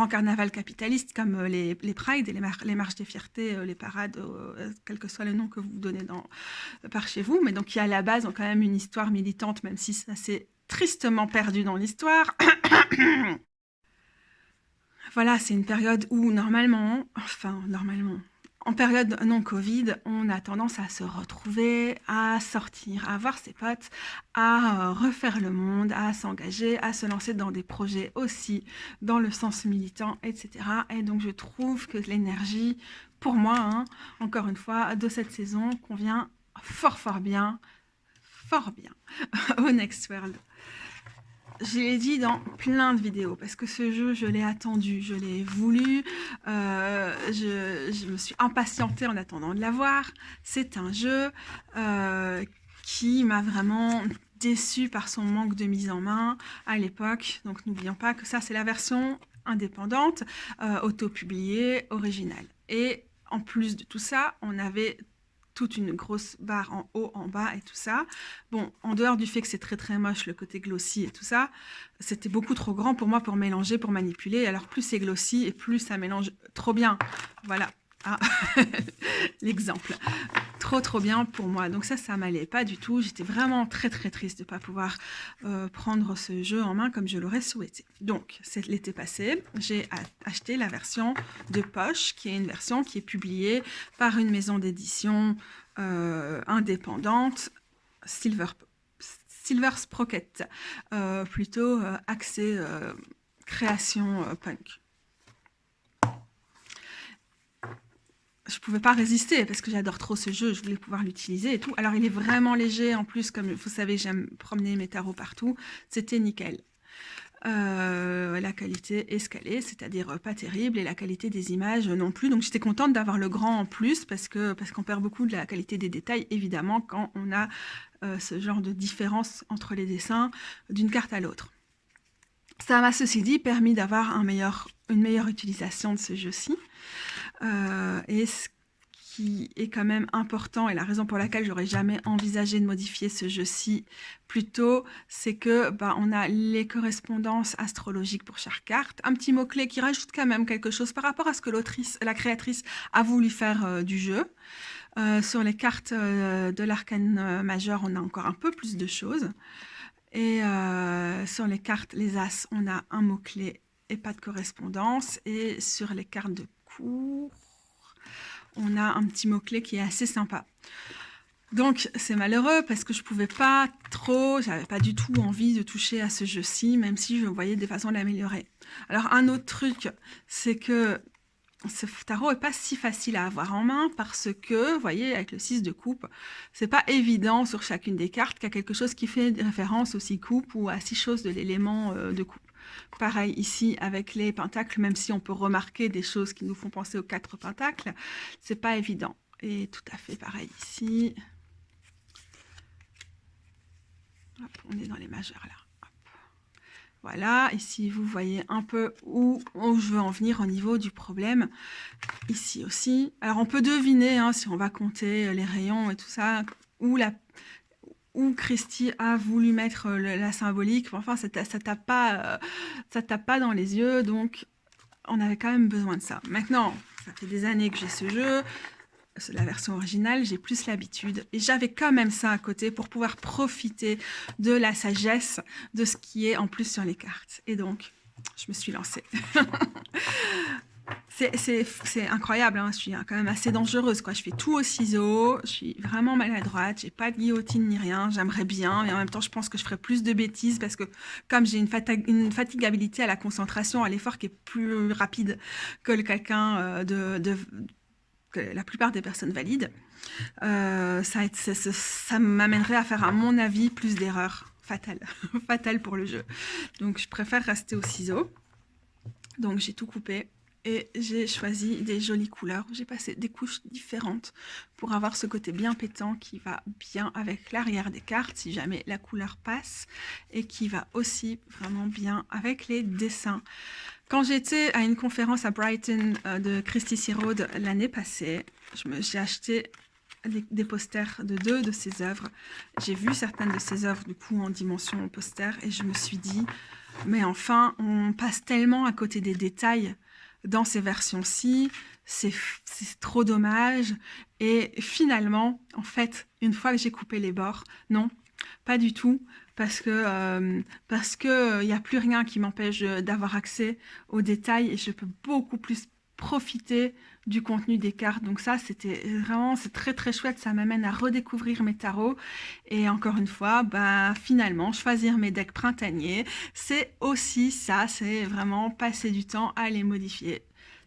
carnavals capitalistes comme les prides et les marches des fiertés, les parades, quel que soit le nom que vous donnez par chez vous. Mais donc, qui à la base ont quand même une histoire militante, même si ça s'est tristement perdu dans l'histoire. Voilà, c'est une période où normalement, en période non-Covid, on a tendance à se retrouver, à sortir, à voir ses potes, à refaire le monde, à s'engager, à se lancer dans des projets aussi dans le sens militant, etc. Et donc je trouve que l'énergie, pour moi, encore une fois, de cette saison convient fort bien au Next World. Je l'ai dit dans plein de vidéos parce que ce jeu, je l'ai attendu, je l'ai voulu, je me suis impatientée en attendant de l'avoir. C'est un jeu qui m'a vraiment déçue par son manque de mise en main à l'époque. Donc n'oublions pas que ça, c'est la version indépendante, auto-publiée, originale. Et en plus de tout ça, on avait toute une grosse barre en haut, en bas et tout ça. Bon, en dehors du fait que c'est très moche, le côté glossy et tout ça, c'était beaucoup trop grand pour moi pour mélanger, pour manipuler. Alors plus c'est glossy et plus ça mélange trop bien. Voilà, l'exemple. Trop bien pour moi. Donc ça m'allait pas du tout. J'étais vraiment très triste de ne pas pouvoir prendre ce jeu en main comme je l'aurais souhaité. Donc, c'est l'été passé, j'ai acheté la version de poche, qui est une version qui est publiée par une maison d'édition indépendante, Silver Sprocket, plutôt axée création punk. Je pouvais pas résister parce que j'adore trop ce jeu, je voulais pouvoir l'utiliser et tout. Alors il est vraiment léger en plus, comme vous savez, j'aime promener mes tarots partout, c'était nickel. La qualité escalée, c'est-à-dire pas terrible, et la qualité des images non plus. Donc j'étais contente d'avoir le grand en plus parce qu'on perd beaucoup de la qualité des détails, évidemment, quand on a ce genre de différence entre les dessins d'une carte à l'autre. Ça m'a, ceci dit, permis d'avoir une meilleure utilisation de ce jeu-ci. Et ce qui est quand même important, et la raison pour laquelle j'aurais jamais envisagé de modifier ce jeu-ci plus tôt, c'est que on a les correspondances astrologiques pour chaque carte, un petit mot-clé qui rajoute quand même quelque chose par rapport à ce que la créatrice a voulu faire du jeu. Sur les cartes de l'arcane majeur, on a encore un peu plus de choses. Et sur les cartes, les As, on a un mot-clé et pas de correspondance. Et sur les cartes de cours, on a un petit mot-clé qui est assez sympa. Donc c'est malheureux parce que je pouvais pas trop, j'avais pas du tout envie de toucher à ce jeu-ci, même si je voyais des façons de l'améliorer. Alors un autre truc, c'est que ce tarot est pas si facile à avoir en main parce que, vous voyez, avec le 6 de coupe, c'est pas évident sur chacune des cartes qu'il y a quelque chose qui fait référence au 6 coupe ou à 6 choses de l'élément de coupe. Pareil ici avec les pentacles, même si on peut remarquer des choses qui nous font penser aux 4 pentacles, c'est pas évident. Et tout à fait pareil ici. Hop, on est dans les majeurs là. Voilà, ici vous voyez un peu où je veux en venir au niveau du problème. Ici aussi. Alors on peut deviner, hein, si on va compter les rayons et tout ça, où Christie a voulu mettre la symbolique. Enfin, ça tape pas dans les yeux, donc on avait quand même besoin de ça. Maintenant, ça fait des années que j'ai ce jeu. La version originale, j'ai plus l'habitude. Et j'avais quand même ça à côté pour pouvoir profiter de la sagesse de ce qui est en plus sur les cartes. Et donc, je me suis lancée. C'est incroyable, hein. Je suis quand même assez dangereuse, quoi. Je fais tout au ciseau, je suis vraiment maladroite, j'ai pas de guillotine ni rien, j'aimerais bien, mais en même temps, je pense que je ferais plus de bêtises parce que comme j'ai une fatigabilité à la concentration, à l'effort qui est plus rapide que quelqu'un que la plupart des personnes valides, ça m'amènerait à faire, à mon avis, plus d'erreurs fatales, fatales pour le jeu. Donc, je préfère rester au ciseau. Donc, j'ai tout coupé et j'ai choisi des jolies couleurs. J'ai passé des couches différentes pour avoir ce côté bien pétant qui va bien avec l'arrière des cartes, si jamais la couleur passe, et qui va aussi vraiment bien avec les dessins. Quand j'étais à une conférence à Brighton de Christie Searroad l'année passée, j'ai acheté des posters de 2 de ses œuvres. J'ai vu certaines de ses œuvres du coup en dimension poster et je me suis dit, mais enfin, on passe tellement à côté des détails dans ces versions-ci, c'est trop dommage. Et finalement, en fait, une fois que j'ai coupé les bords, non, pas du tout. Parce que il n'y a plus rien qui m'empêche d'avoir accès aux détails et je peux beaucoup plus profiter du contenu des cartes. Donc ça, c'était vraiment, c'est très très chouette. Ça m'amène à redécouvrir mes tarots. Et encore une fois, finalement, choisir mes decks printaniers, c'est aussi ça. C'est vraiment passer du temps à les modifier.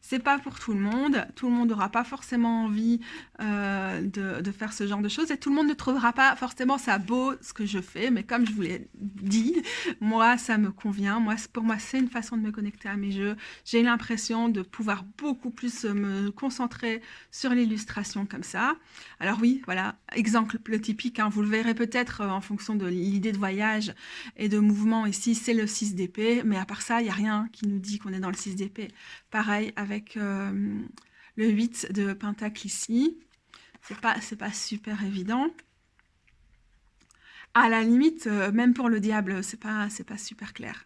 C'est pas pour tout le monde n'aura pas forcément envie de faire ce genre de choses et tout le monde ne trouvera pas forcément ça beau ce que je fais, mais comme je vous l'ai dit, moi ça me convient, pour moi c'est une façon de me connecter à mes jeux, j'ai l'impression de pouvoir beaucoup plus me concentrer sur l'illustration comme ça. Alors oui, voilà, exemple typique, hein, vous le verrez peut-être en fonction de l'idée de voyage et de mouvement ici, c'est le 6 d'épée, mais à part ça, il n'y a rien qui nous dit qu'on est dans le 6 d'épée. Pareil avec le 8 de pentacle ici. C'est pas super évident. À la limite, même pour le diable, c'est pas super clair.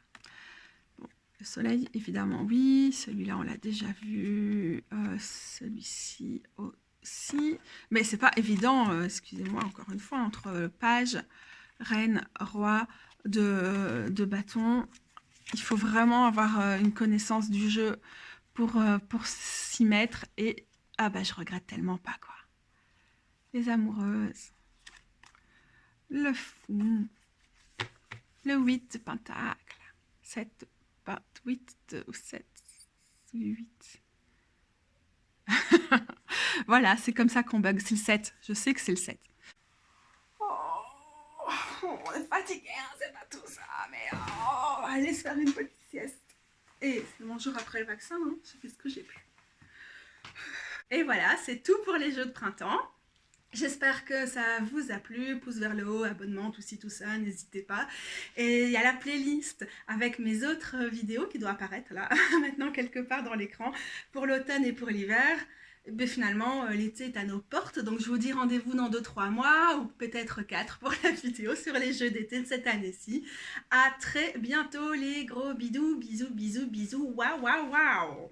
Bon, le soleil, évidemment, oui. Celui-là, on l'a déjà vu. Celui-ci aussi. Mais c'est pas évident, excusez-moi encore une fois, entre page, reine, roi de bâton. Il faut vraiment avoir une connaissance du jeu pour s'y mettre. Et je regrette tellement pas, quoi. Les amoureuses. Le fou. Le 8 de pentacle. 7, 8 ou 7, 8. Voilà, c'est comme ça qu'on bug. C'est le 7. Je sais que c'est le 7. Oh, on est fatigué, hein, c'est pas tout ça, mais aller se faire une petite sieste. Et c'est mon jour après le vaccin, hein, j'ai fait ce que j'ai pu. Et voilà, c'est tout pour les jeux de printemps. J'espère que ça vous a plu, pouce vers le haut, abonnement, tout ci, tout ça, n'hésitez pas. Et il y a la playlist avec mes autres vidéos qui doit apparaître là, maintenant quelque part dans l'écran, pour l'automne et pour l'hiver. Mais finalement, l'été est à nos portes, donc je vous dis rendez-vous dans 2-3 mois, ou peut-être 4 pour la vidéo sur les jeux d'été de cette année-ci. À très bientôt les gros bidous, bisous, bisous, bisous, waouh, waouh, waouh!